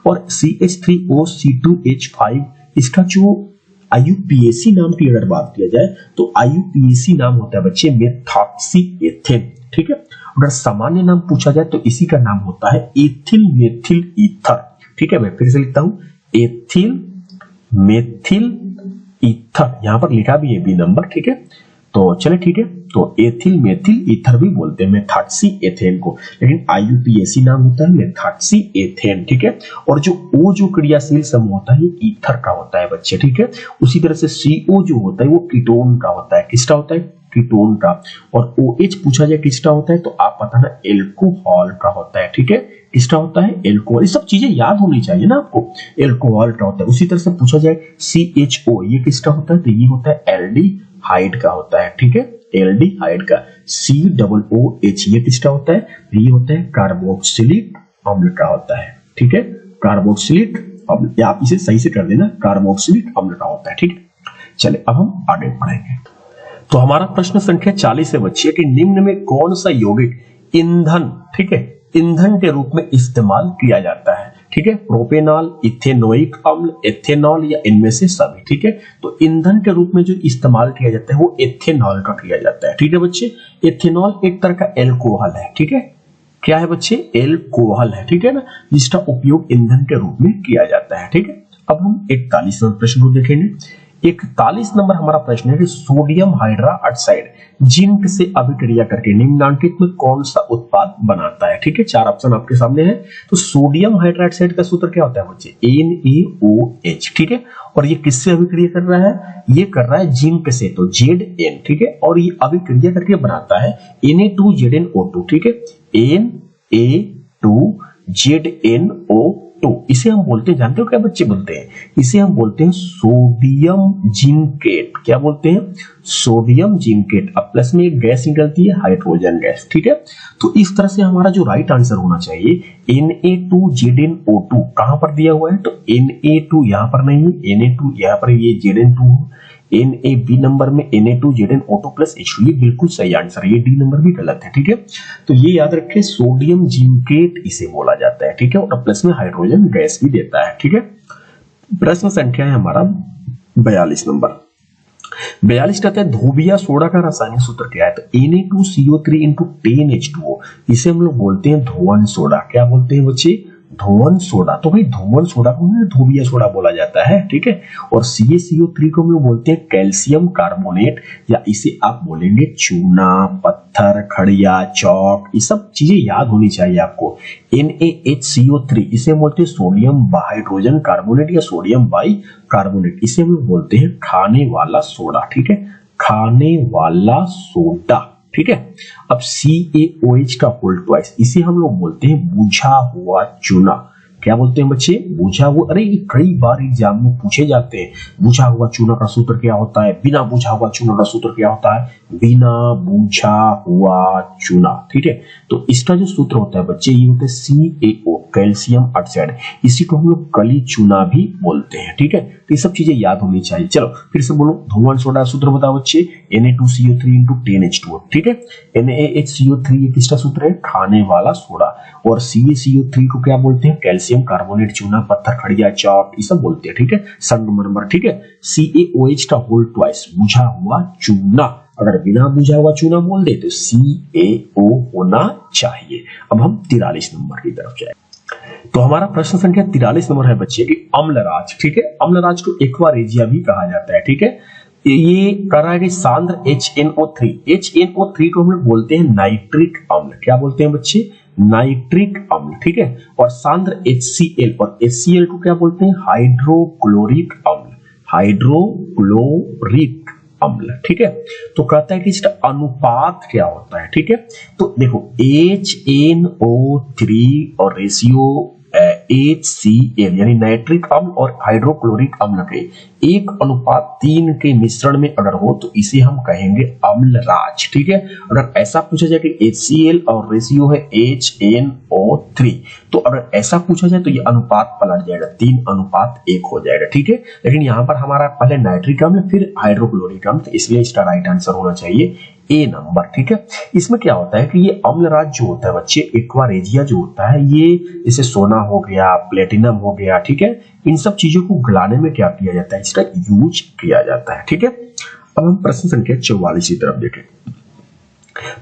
और CH3O-C2H5 इसका जो IUPAC नाम की अगर बात किया जाए तो IUPAC नाम होता है बच्चे मेथॉक्सी एथेन। ठीक है, अगर सामान्य नाम पूछा जाए तो इसी का नाम होता है एथिल मेथिल ईथर। ठीक है, मैं फिर से लिखता हूं, एथिल मेथिल ईथर, यहां पर लिखा भी है बी नंबर। ठीक है, तो चले ठीक है, तो एथिल मेथिल ईथर भी बोलते हैं मेथॉक्सी एथेन को, लेकिन IUPAC नाम होता है मेथॉक्सी एथेन। ठीक है, और जो O जो क्रियाशील समूह होता है ये ईथर का होता है बच्चे। ठीक है, उसी तरह से CO जो होता है वो कीटोन का होता है, किसका होता है, कीटोन का, और OH पूछा जाए किसका होता है तो आप बताना एल्कोहल का होता है। ठीक है, किसका होता है, एल्कोहल। ये सब चीजें याद होनी चाहिए ना आपको, एल्कोहल का होता है। उसी तरह से पूछा जाए CHO ये किसका होता है तो ये होता है एल्डिहाइड का होता है। ठीक है, एल्डिहाइड का। COOH ये किसका होता है, ये होता है कार्बोक्सिलिक अम्ल का होता है। ठीक है, कार्बोक्सिलिक अम्ल, आप इसे सही से कर देना, कार्बोक्सिलिक अम्ल का होता है। ठीक है, चले अब हम आगे बढ़ेंगे। तो हमारा प्रश्न संख्या 40 है बच्चे कि निम्न में कौन सा यौगिक ईंधन, ठीक है, ईंधन के रूप में इस्तेमाल किया जाता है। ठीक है, प्रोपेनॉल, इथेनोइक अम्ल, एथेनॉल या इनमें से सभी। ठीक है, तो ईंधन के रूप में जो इस्तेमाल किया जाता है वो एथेनॉल का किया जाता है। ठीक है बच्चे, एथेनॉल एक तरह का एल्कोहल है। ठीक है, क्या है बच्चे, एल्कोहल है। ठीक है ना, जिसका उपयोग ईंधन के रूप में किया जाता है। ठीक है, अब हम 41वां प्रश्न को देखेंगे। 41 नंबर हमारा प्रश्न है कि सोडियम हाइड्रोक्साइड जिंक से अभिक्रिया करके निम्नलिखित में कौन सा उत्पाद बनाता है। ठीक है, चार ऑप्शन आपके सामने है। तो सोडियम हाइड्रोक्साइड का सूत्र क्या होता है बच्चे, NaOH। ठीक है, और ये किससे अभिक्रिया कर रहा है, ये कर रहा है जिंक से, तो Zn। ठीक है, और ये अभिक्रिया करके बनाता है Na2ZnO2। ठीक है, Na2ZnO2। इसे हम बोलते हैं, जानते हो क्या बच्चे बोलते हैं, इसे हम बोलते हैं सोडियम जिंकेट। क्या बोलते हैं, सोडियम जिंकेट। अब प्लस में एक गैस निकलती है, हाइड्रोजन गैस। ठीक है, तो इस तरह से हमारा जो राइट आंसर होना चाहिए Na2ZnO2 कहां पर दिया हुआ है, तो Na2 यहां पर नहीं है, Na2 यहां पर, ये Zn2 NaB नंबर में Na2ZnO2 प्लस H2, ये बिल्कुल सही आंसर है, ये डी नंबर भी गलत है। ठीक है, तो ये याद रखें, सोडियम जिंकेट इसे बोला जाता है। ठीक है, और प्लस में हाइड्रोजन गैस भी देता है। ठीक है, प्रश्न संख्या है हमारा 42 नंबर। 42 कहता है धोबिया सोडा का रासायनिक सूत्र क्या है, तो Na2CO3 × 10H2O, इसे हम लोग बोलते हैं धोवन सोडा। क्या बोलते हैं बच्चे, धोवन सोडा। तो भाई धोवन सोडा को धोबिया सोडा बोला जाता है। ठीक है, और CaCO3 को हम लोग बोलते हैं कैल्शियम कार्बोनेट, या इसे आप बोलेंगे चूना, पत्थर, खड़िया, चौक, ये सब चीजें याद होनी चाहिए आपको। NaHCO3 इसे बोलते हैं सोडियम हाइड्रोजन कार्बोनेट या सोडियम बाई कार्बोनेट, इसे हम लोग बोलते हैं खाने वाला सोडा। ठीक है, खाने वाला सोडा। ठीक है, अब CaOH का होल ट्वाइस, इसे हम लोग बोलते हैं बुझा हुआ चूना। क्या बोलते हैं बच्चे, बुझा हुआ। अरे ये कई बार एग्जाम में पूछे जाते हैं, बुझा हुआ चूना का सूत्र क्या होता है, बिना बुझा हुआ चूना का सूत्र क्या होता है, बिना बुझा हुआ चूना। ठीक है, तो इसका जो सूत्र होता है बच्चे, ये होता है CaO, कैल्शियम ऑक्साइड, इसी को हम लोग कली चूना भी बोलते हैं। ठीक है, तो ये सब चीजें याद होनी चाहिए। चलो फिर से बोलो, धोवन सोडा सूत्र बताओ बच्चे, Na2CO3 × 10H2O। ठीक है, NaHCO3 ये किसका सूत्र है, खाने वाला सोडा, और CaCO3 को क्या बोलते हैं, कैल्शियम कार्बोनेट, चूना, पत्थर, खड़िया, चौक, ये सब बोलते हैं। ठीक है, संगमरमर। ठीक है, CaOH का होल ट्वाइस, बुझा हुआ चूना। अगर बिना बुझा हुआ चूना बोल दे तो CaO होना चाहिए। अब हम 43 नंबर की तरफ जाए। तो हमारा प्रश्न संख्या 43 नंबर है बच्चे कि अम्लराज। ठीक है, अम्लराज को एक्वारेजिया भी कहा जाता है। ठीक है, ये कर रहा है कि सांद्र HNO3 को हम लोग बोलते हैं नाइट्रिक अम्ल। क्या बोलते हैं बच्चे, नाइट्रिक अम्ल। ठीक है, और सांद्र HCl और HCl को क्या बोलते हैं, हाइड्रोक्लोरिक अम्ल, हाइड्रोक्लोरिक अम्ल। ठीक है, तो कहता है कि इसका अनुपात क्या होता है। ठीक है, तो देखो HNO3 और रेशियो HCl यानी नाइट्रिक अम्ल और हाइड्रोक्लोरिक अम्ल के 1:3 के मिश्रण में अगर हो तो इसे हम कहेंगे अम्लराज। ठीक है, अगर ऐसा पूछा जाए कि HCl और रेशियो है HNO3, तो अगर ऐसा पूछा जाए तो ये अनुपात पलट जाएगा, 3:1 हो जाएगा। ठीक है, लेकिन यहाँ पर हमारा पहले नाइट्रिक अम्ल फिर हाइड्रोक्लोरिक अम्ल, तो इसलिए इसका राइट आंसर होना चाहिए A नंबर। ठीक है, इसमें क्या होता है कि ये अम्लराज जो होता है बच्चे, एक्वारेजिया जो होता है, ये जैसे सोना हो गया, प्लेटिनम हो गया। ठीक है, इन सब चीजों को गलाने में क्या किया जाता है, इसका यूज किया जाता है। ठीक है, अब हम प्रश्न संख्या 44 की तरफ देखें।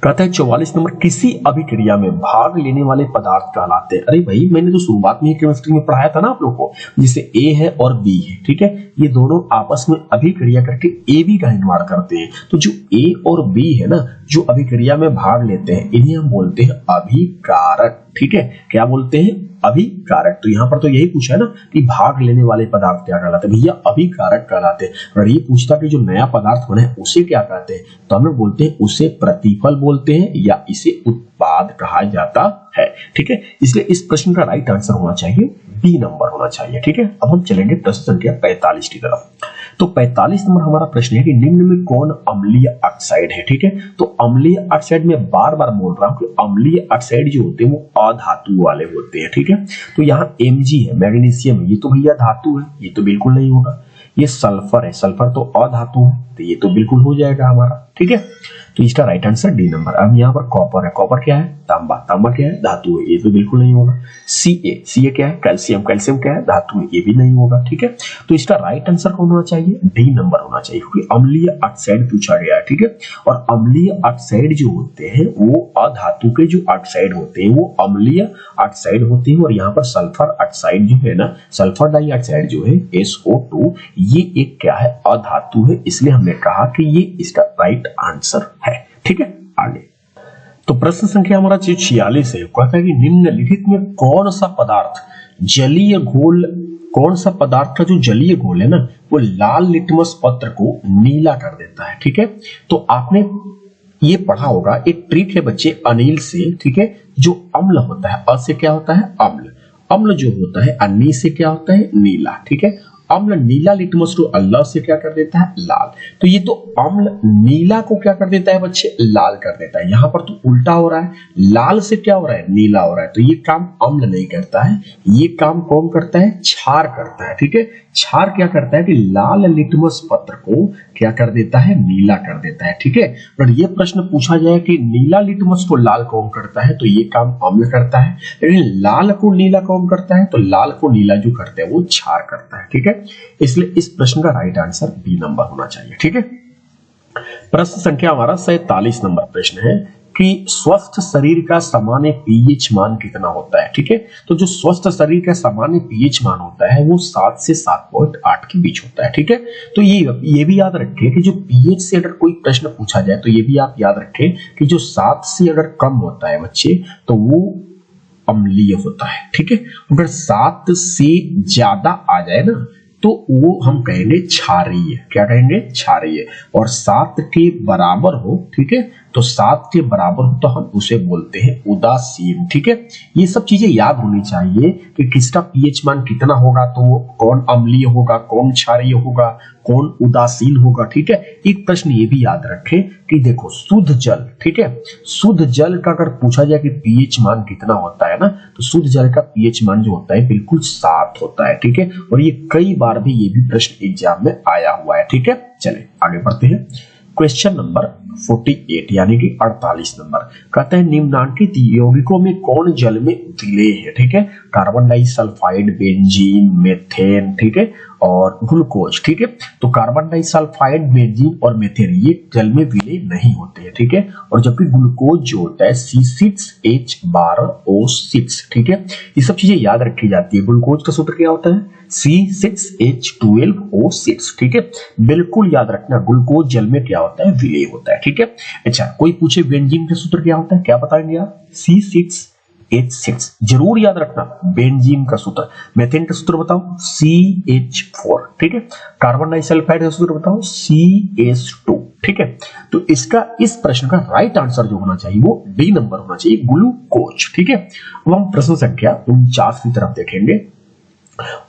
कहता है 44 नंबर, किसी अभिक्रिया में भाग लेने वाले पदार्थ कहलाते हैं। अरे भाई मैंने तो शुरुआत में केमिस्ट्री में पढ़ाया था ना आप लोग को, जिसे A है और B है। ठीक है, ये दोनों आपस में अभिक्रिया करके AB का निर्माण करते हैं। तो जो A और B है ना, जो अभिक्रिया में भाग लेते हैं, इन्हें हम बोलते हैं अभिकारक। ठीक है, क्या बोलते हैं, अभिकारक। तो यहाँ पर तो यही पूछा है ना कि भाग लेने वाले पदार्थ क्या कहलाते हैं, भैया अभिकारक कहलाते हैं। अगर ये पूछता कि जो नया पदार्थ बना है उसे क्या कहते हैं, तो हम लोग बोलते हैं उसे प्रतिफल बोलते हैं या इसे उत्पाद कहा जाता है। ठीक है, इसलिए इस प्रश्न का राइट आंसर होना चाहिए बी नंबर होना चाहिए। ठीक है, अब हम चलेंगे प्रश्न संख्या 45 की तरफ। तो 45 नंबर हमारा प्रश्न है कि निम्न में कौन अम्लीय ऑक्साइड है। ठीक है, तो अम्लीय ऑक्साइड में बार बार बोल रहा हूं कि अम्लीय ऑक्साइड जो होते हैं वो अधातु वाले होते हैं। ठीक है, तो यहाँ Mg है, मैग्नीशियम है, ये तो भैया धातु है, ये तो बिल्कुल नहीं होगा। ये सल्फर है, सल्फर तो अधातु है, तो ये तो बिल्कुल हो जाएगा हमारा। ठीक है, तो इसका राइट आंसर डी नंबर। अब यहाँ पर कॉपर है, कॉपर क्या है? तांबा, तांबा क्या है? धातु है, ये तो बिल्कुल नहीं होगा। सी ए क्या है? कैल्शियम, कैल्शियम क्या है? धातु है, ये भी नहीं होगा। ठीक है, तो इसका राइट आंसर कौन होना चाहिए? डी नंबर होना चाहिए, क्योंकि अम्लीय ऑक्साइड पूछा गया है। ठीक है, और अम्लीय ऑक्साइड जो होते हैं वो अधातु के जो ऑक्साइड होते हैं वो अम्लीय ऑक्साइड होते हैं। और यहाँ पर सल्फर ऑक्साइड जो है ना, सल्फर डाइऑक्साइड जो है SO2, ये एक क्या है? अधातु है, इसलिए हमने कहा कि ये इसका राइट आंसर है। ठीक है, आगे तो प्रश्न संख्या हमारा 46 है, कहता है कि निम्नलिखित में कौन सा पदार्थ जलीय घोल, कौन सा पदार्थ का जो जलीय घोल है ना वो लाल लिटमस पत्र को नीला कर देता है। ठीक है, तो आपने ये पढ़ा होगा, एक ट्रिक है बच्चे अनिल से। ठीक है, जो अम्ल होता है, अ से क्या होता है? अम्ल, अम्ल जो होता है अन्नी से क्या होता है? नीला। ठीक है, अम्ल नीला लिटमस को अल्लाह से क्या कर देता है? लाल। तो ये तो अम्ल नीला को क्या कर देता है बच्चे? लाल कर देता है। यहां पर तो उल्टा हो रहा है, लाल से क्या हो रहा है? नीला हो रहा है। तो ये काम अम्ल नहीं करता है, ये काम कौन करता है? क्षार करता है। ठीक है, क्षार क्या करता है कि लाल लिटमस पत्र को क्या कर देता है? नीला कर देता है। ठीक है, और ये प्रश्न पूछा जाए कि नीला लिटमस को लाल कौन करता है, तो ये काम अम्ल करता है। लेकिन लाल को नीला कौन करता है? तो लाल को नीला जो करते हैं वो क्षार करता है। ठीक है, इसलिए इस प्रश्न का राइट आंसर बी नंबर होना चाहिए। ठीक है, प्रश्न संख्या हमारा 47 नंबर प्रश्न है कि स्वस्थ शरीर का सामान्य पीएच मान कितना होता है। ठीक है, तो जो स्वस्थ शरीर का सामान्य पीएच मान होता है वो 7 से 7.8 के बीच होता है। ठीक है, तो ये भी याद रखें कि जो पीएच से अगर कोई प्रश्न पूछा जाए तो ये भी आप याद रखें कि जो 7 से अगर कम होता है बच्चे तो वो अम्लीय होता है। ठीक है, अगर 7 से ज्यादा आ जाए ना तो वो हम कहेंगे क्षारीय। क्या कहेंगे? क्षारीय। और 7 के बराबर हो, ठीक है, तो 7 के बराबर हो तो हम उसे बोलते हैं उदासीन। ठीक है, ये सब चीजें याद होनी चाहिए कि किसका पीएच मान कितना होगा, तो कौन अम्लीय होगा, कौन क्षारीय होगा, कौन उदासीन होगा। ठीक है, एक प्रश्न ये भी याद रखें कि देखो शुद्ध जल, ठीक है, शुद्ध जल का अगर पूछा जाए कि पीएच मान कितना होता है ना, तो शुद्ध जल का पीएच मान जो होता है बिल्कुल 7 होता है। ठीक है, और ये कई बार भी ये भी प्रश्न एग्जाम में आया हुआ है। ठीक है, चले आगे बढ़ते हैं। क्वेश्चन नंबर 48 यानी कि 48 नंबर, कहते हैं निम्नांकित यौगिकों में कौन जल में विलेय है। ठीक है, कार्बन डाइसल्फाइड, बेंजीन, मेथेन, ठीक है, और ग्लूकोज। ठीक है, तो कार्बन डाइसल्फाइड, बेंजीन और मेथेन ये जल में विलेय नहीं होते हैं। ठीक है, और जबकि ग्लूकोज जो होता है C6H12O6। ठीक है, ये सब चीजें याद रखी जाती है। ग्लूकोज का सूत्र क्या होता है? C6H12O6। ठीक है, बिल्कुल याद रखना, ग्लूकोज जल में क्या होता है? विलेय होता है। ठीक है, अच्छा कोई पूछे बेंजीन का सूत्र क्या होता है, क्या बताएंगे आप? C6H6 जरूर याद रखना, बेंजीन का सूत्र। मेथेन का सूत्र बताओ, CH4। ठीक है, कार्बन डाइसल्फाइड का सूत्र बताओ, CH2। ठीक है, तो इसका इस प्रश्न का राइट आंसर जो होना चाहिए वो डी नंबर होना चाहिए, ग्लूकोज। ठीक है, अब हम प्रश्न संख्या 49 की तरफ देखेंगे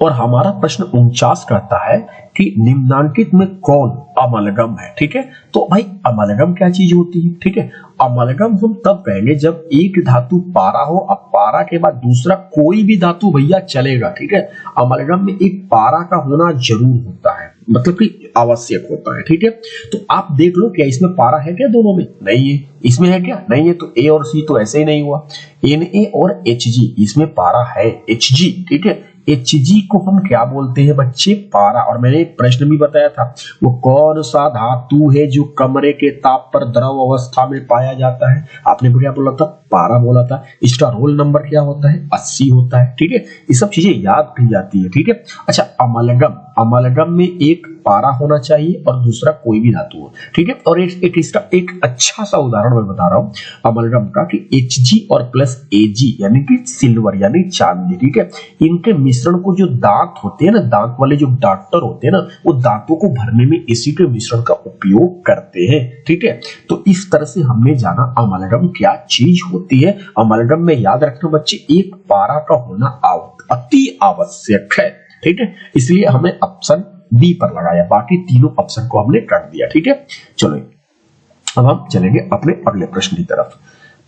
और हमारा प्रश्न 49 कहता है कि निम्नांकित में कौन अमलगम है। ठीक है, तो भाई अमलगम क्या चीज होती है? ठीक है, अमलगम हम तब कहेंगे जब एक धातु पारा हो, अब पारा के बाद दूसरा कोई भी धातु भैया चलेगा। ठीक है, अमलगम में एक पारा का होना जरूर होता है, मतलब कि आवश्यक होता है। ठीक है, तो आप देख लो क्या इसमें पारा है क्या? दोनों में नहीं है। इसमें है क्या? नहीं है। तो ए और सी तो ऐसे ही नहीं हुआ। Na और Hg इसमें पारा है, Hg। ठीक है, Hg को हम क्या बोलते हैं बच्चे? पारा। और मैंने एक प्रश्न भी बताया था, वो कौन सा धातु है जो कमरे के ताप पर द्रव अवस्था में पाया जाता है? आपने क्या बोला था? पारा बोला था। इसका रोल नंबर क्या होता है? 80 होता है। ठीक है, ये सब चीजें याद की जाती है। ठीक है, अच्छा अमलगम, अमलगम में एक पारा होना चाहिए और दूसरा कोई भी धातु हो। ठीक है, और एक इसका एक अच्छा सा उदाहरण मैं बता रहा हूं अमलगम का कि Hg और प्लस Ag यानी कि सिल्वर यानी चांदी। ठीक है, इनके मिश्रण को जो दांत होते हैं ना, दांत वाले जो डॉक्टर होते हैं ना, वो दांतों को भरने में इसी के मिश्रण का उपयोग करते हैं। ठीक है, तो इस तरह से हमने जाना अमलगम क्या चीज होती है। अमलगम में याद रखना बच्चे, एक पारा का होना अति आवश्यक है। ठीक है, इसलिए हमें ऑप्शन बी पर लगाया, बाकी तीनों ऑप्शन को हमने काट दिया। ठीक है, चलो अब हम चलेंगे अपने अगले प्रश्न की तरफ।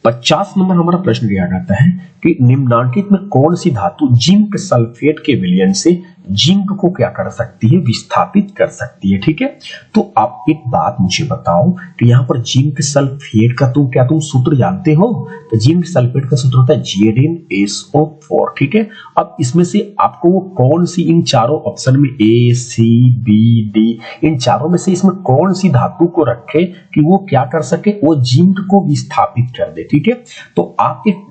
50 नंबर हमारा प्रश्न दिया जाता है कि निम्नांकित में कौन सी धातु जिंक सल्फेट के विलयन से जिंक को क्या कर सकती है, विस्थापित कर सकती है। ठीक है, तो आप एक बात मुझे बताओ कि यहाँ पर जिंक सल्फेट का तो क्या तुम सूत्र जानते हो? तो जिंक सल्फेट का सूत्र होता है ZnSO4। ठीक है, अब इसमें से आपको वो कौन सी इन चारों ऑप्शन में A, C, B, D इन चारों में से इसमें कौन सी धातु को रखे कि वो क्या कर सके, वो जिंक को विस्थापित कर दे। ठीक है, तो आप एक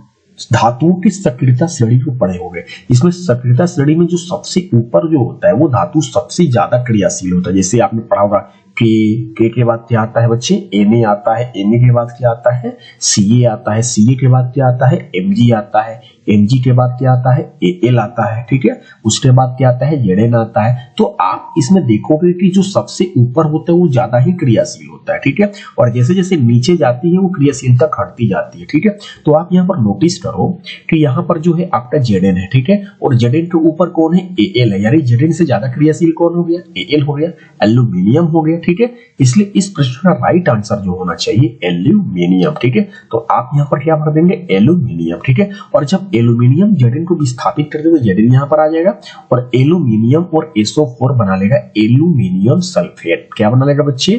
धातुओं की सक्रियता श्रेणी को पढ़े होंगे। इसमें सक्रियता श्रेणी में जो सबसे ऊपर जो होता है वो धातु सबसे ज्यादा क्रियाशील होता है। जैसे आपने पढ़ा होगा के बाद क्या आता है बच्चे, Na आता है, Na के बाद क्या आता है, Ca आता है, Ca के बाद क्या आता है, Mg आता है, Mg के बाद क्या आता है, Al आता है। ठीक है, उसके बाद क्या आता है, Zn आता है। तो आप इसमें देखोगे कि जो सबसे ऊपर होता है वो ज्यादा ही क्रियाशील होता है। ठीक है, और जैसे जैसे नीचे जाती है वो क्रियाशीलता घटती जाती है। ठीक है, तो आप यहाँ पर नोटिस करो कि यहाँ पर जो है आपका Zn है। ठीक है, और Zn के ऊपर कौन है, Al है, यानी Zn से ज्यादा क्रियाशील कौन हो गया, Al हो गया, एल्यूमिनियम हो गया। ठीक है, इसलिए इस प्रश्न का राइट आंसर जो होना चाहिए एल्यूमिनियम। ठीक है, तो आप यहाँ पर क्या भर देंगे, एल्यूमिनियम। ठीक है, और जब एल्यूमिनियम Zn को विस्थापित कर देगा Zn यहाँ पर आ जाएगा और एल्यूमिनियम और SO4 बना लेगा एल्यूमिनियम सल्फेट। क्या बना लेगा बच्चे,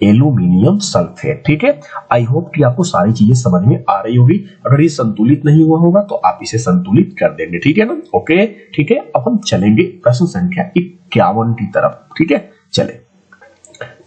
एल्यूमिनियम सल्फेट। ठीक है, आई होप कि आपको सारी चीजें समझ में आ रही होगी। अगर ये संतुलित नहीं हुआ होगा तो आप इसे संतुलित कर देंगे। ठीक है ना, ओके। ठीक है, अब हम चलेंगे प्रश्न संख्या 51 की तरफ। ठीक है, चले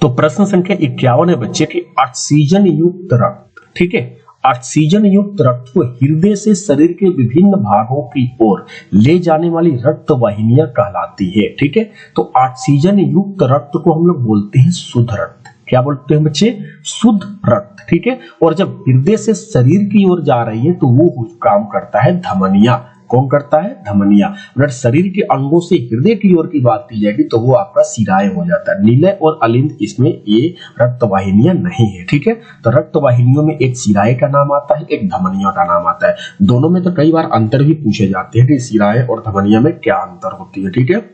तो प्रश्न संख्या 51 है बच्चे की ऑक्सीजन युक्त रक्त। ठीक है, ऑक्सीजन युक्त रक्त को हृदय से शरीर के विभिन्न भागों की ओर ले जाने वाली रक्त वाहिनियां कहलाती है। ठीक है, तो ऑक्सीजन युक्त रक्त को हम लोग बोलते हैं शुद्ध रक्त। क्या बोलते हैं बच्चे, शुद्ध रक्त। ठीक है, और जब हृदय से शरीर की ओर जा रही है तो वो काम करता है धमनिया। कौन करता है, धमनिया। अगर शरीर के अंगों से हृदय की ओर की बात की जाएगी तो वो आपका सिराए हो जाता है। नीले और अलिंद इसमें ये रक्त वाहिनियां नहीं है। ठीक है, तो रक्त वाहिनियों में एक सिराए का नाम आता है, एक धमनिया का नाम आता है। दोनों में तो कई बार अंतर भी पूछे जाते हैं कि सिराए और धमनिया में क्या अंतर होती है। ठीक है,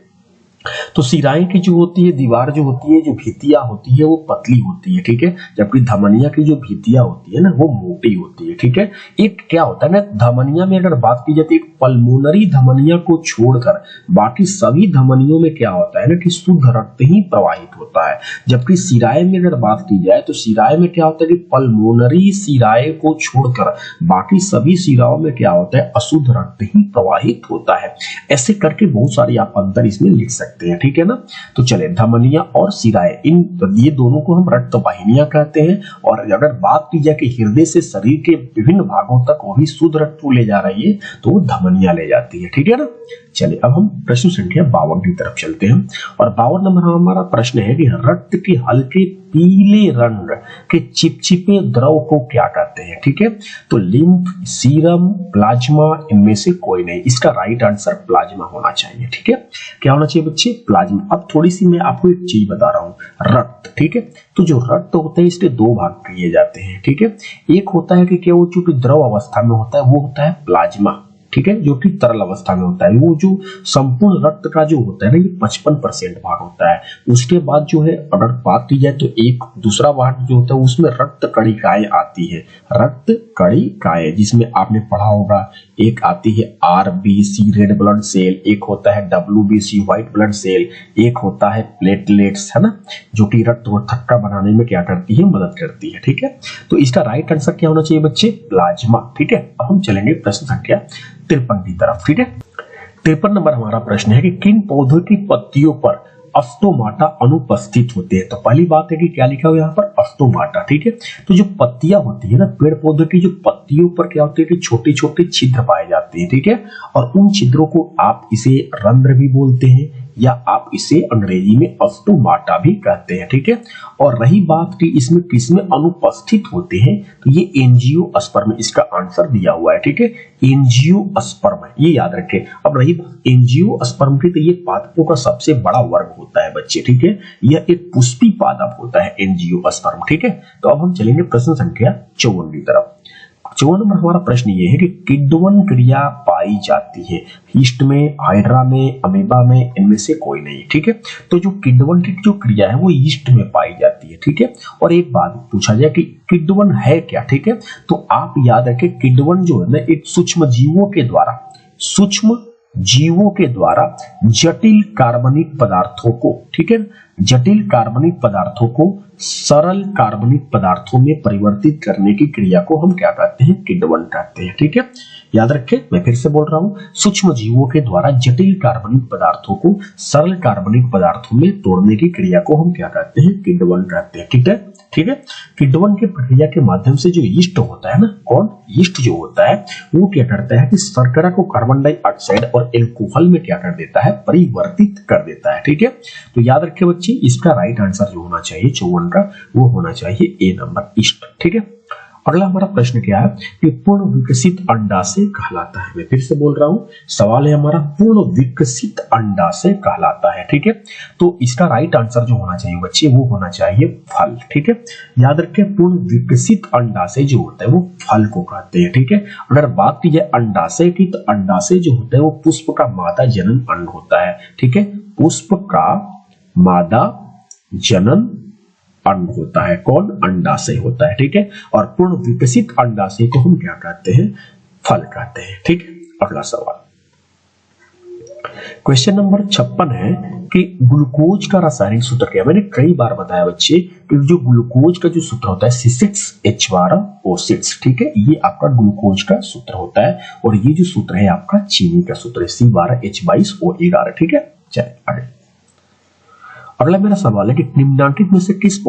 तो सिराए की जो होती है दीवार जो होती है, जो भितिया होती है वो पतली होती है। ठीक है, जबकि धमनिया की जो भितिया होती है ना वो मोटी होती है। ठीक है, एक क्या होता है ना, धमनिया में अगर बात की जाती है पल्मोनरी धमनिया को छोड़कर बाकी सभी धमनियों में क्या होता है ना कि शुद्ध रक्त ही प्रवाहित होता है। जबकि सिराए में अगर बात की जाए तो सिराए में क्या होता है कि पल्मोनरी सिराए को छोड़कर बाकी सभी सिराओं में क्या होता है, अशुद्ध रक्त ही प्रवाहित होता है। ऐसे करके बहुत सारी आप अंतर इसमें लिख सकते हैं। ठीक है ना, तो चले धमनिया और सिराए इन ये दोनों को हम रक्त वाहिनियां कहते हैं। और अगर बात की जाए कि हृदय से शरीर के विभिन्न भागों तक वही शुद्ध रक्त को ले जा रही है तो वो धमनियां ले जाती है। ठीक है ना, चलिए अब हम प्रश्न संख्या 52 की तरफ चलते हैं। और 52 नंबर हमारा प्रश्न है कि रक्त के हल्के पीले रंग के चिपचिपे द्रव को क्या कहते हैं। ठीक है, तो लिम्फ, सीरम, प्लाज्मा, इनमें से कोई नहीं। इसका राइट आंसर प्लाज्मा होना चाहिए। ठीक है, क्या होना चाहिए बच्चे, प्लाज्मा। अब थोड़ी सी मैं आपको एक चीज बता रहा हूँ, रक्त। ठीक है, तो जो रक्त होता है इसके दो भाग किए जाते हैं। ठीक है, एक होता है कि क्या वो जो द्रव अवस्था में होता है वो होता है प्लाज्मा। ठीक है, जो कि तरल अवस्था में होता है। वो जो संपूर्ण रक्त का जो होता है ना ये 55% भाग होता है। उसके बाद जो है अगर बात की जाए तो एक दूसरा भाग जो होता है उसमें रक्त कणिकाएं आती है। रक्त कणिकाएं जिसमें आपने पढ़ा होगा, एक आती है RBC रेड ब्लड सेल, एक होता है WBC व्हाइट ब्लड सेल, एक होता है प्लेटलेट्स, है ना, जो कि रक्त को थक्का बनाने में क्या करती है, मदद करती है। ठीक है, तो इसका राइट आंसर क्या होना चाहिए बच्चे, प्लाज्मा। ठीक है, अब हम चलेंगे प्रश्न संख्या 53 की तरफ। ठीक है, 53 नंबर हमारा प्रश्न है कि किन पौधों की पत्तियों पर अस्टोमाटा अनुपस्थित होते हैं। तो पहली बात है कि क्या लिखा हुआ यहाँ पर, अस्टोमाटा। ठीक है, तो जो पत्तियां होती है ना पेड़ पौधे की, जो पत्तियों पर क्या होते हैं कि छोटे छोटे छिद्र पाए जाते हैं। ठीक है, और उन छिद्रों को आप इसे रंध्र भी बोलते हैं या आप इसे अंग्रेजी में अस्टोमाटा भी कहते हैं। ठीक है, और रही बात की इसमें किसमें अनुपस्थित होते हैं, तो ये एंजियोस्पर्म, इसका आंसर दिया हुआ है। ठीक है, एंजियोस्पर्म, ये याद रखें। अब रही बात एंजियोस्पर्म की, तो ये पादपों का सबसे बड़ा वर्ग होता है बच्चे। ठीक है, यह एक पुष्पी पादप होता है एंजियोस्पर्म। ठीक है, तो अब हम चलेंगे प्रश्न संख्या 54 की तरफ। 54 नंबर हमारा प्रश्न ये है कि किण्वन क्रिया पाई जाती है यीस्ट में, हाइड्रा में, अमीबा में, इनमें से कोई नहीं। ठीक है, तो जो किण्वन की जो क्रिया है वो यीस्ट में पाई जाती है। ठीक है, और एक बात पूछा जाए कि किण्वन है क्या। ठीक है, तो आप याद रखें किण्वन जो है ना एक सूक्ष्म जीवों के द्वारा जटिल कार्बनिक पदार्थों को, ठीक है, जटिल कार्बनिक पदार्थों को सरल कार्बनिक पदार्थों में परिवर्तित करने की क्रिया को हम क्या कहते हैं, किण्वन कहते हैं। ठीक है, याद रखें, मैं फिर से बोल रहा हूं, सूक्ष्म जीवों के द्वारा जटिल कार्बनिक पदार्थों को सरल कार्बनिक पदार्थों में तोड़ने की क्रिया को हम क्या कहते हैं, किण्वन कहते हैं। ठीक है, ठीक है, किण्वन की प्रक्रिया के माध्यम से जो यीस्ट होता है ना, कौन यीस्ट जो होता है वो क्या करता है कि शर्करा को कार्बन डाइऑक्साइड और एल्कोहल में क्या कर देता है, परिवर्तित कर देता है। ठीक है, तो याद रखें बच्चे, इसका राइट आंसर जो होना चाहिए 54 का वो होना चाहिए ए नंबर, ईस्ट। ठीक है, अगला हमारा प्रश्न क्या है कि पूर्ण विकसित अंडाशय कहलाता है। मैं फिर से बोल रहा हूं, सवाल है हमारा पूर्ण विकसित अंडाशय कहलाता है। ठीक है, तो इसका राइट आंसर जो होना चाहिए बच्चे वो होना चाहिए फल। ठीक है, याद रखें, पूर्ण विकसित अंडाशय जो होता है वो फल को कहते हैं। ठीक है, अगर बात की जाए अंडाशय की, तो अंडाशय जो होता है वो पुष्प का मादा जनन अंड होता है। ठीक है, पुष्प का मादा जनन अंड होता है, कौन, अंडाशय होता है। ठीक है, और पूर्ण विकसित अंडाशय को हम क्या कहते हैं, फल कहते हैं। ठीक है, अगला सवाल क्वेश्चन नंबर 56 है कि ग्लूकोज का रासायनिक सूत्र क्या है। मैंने कई बार बताया बच्चे कि जो ग्लूकोज का जो सूत्र होता है C6H12O6। ठीक है, ये आपका ग्लूकोज का सूत्र होता है और ये जो सूत्र है आपका चीनी का सूत्र है C12H22O11। ठीक है, चलिए आगे। अगला मेरा सवाल है कि निम्नलिखित में से किसे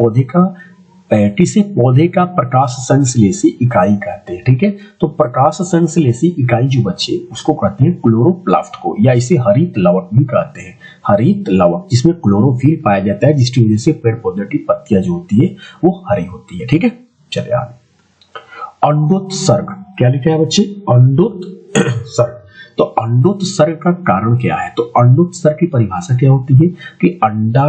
पौधे का प्रकाश संश्लेषी इकाई कहते हैं। ठीक है, तो प्रकाश संश्लेषी इकाई जो बच्चे उसको कहते हैं क्लोरोप्लास्ट को, या इसे हरित लवक भी कहते हैं। हरित लवक जिसमें क्लोरोफिल पाया जाता है, जिसकी वजह से पेड़ पौधे की पत्तियां जो होती है वो हरी होती है। ठीक है, चलिए आगे। अंडोत्सर्ग क्या लिखा है बच्चे, अंडोत्सर्ग। तो अंडोत्सर्ग का कारण क्या है, तो अंडोत्सर्ग की परिभाषा क्या होती है कि अंडा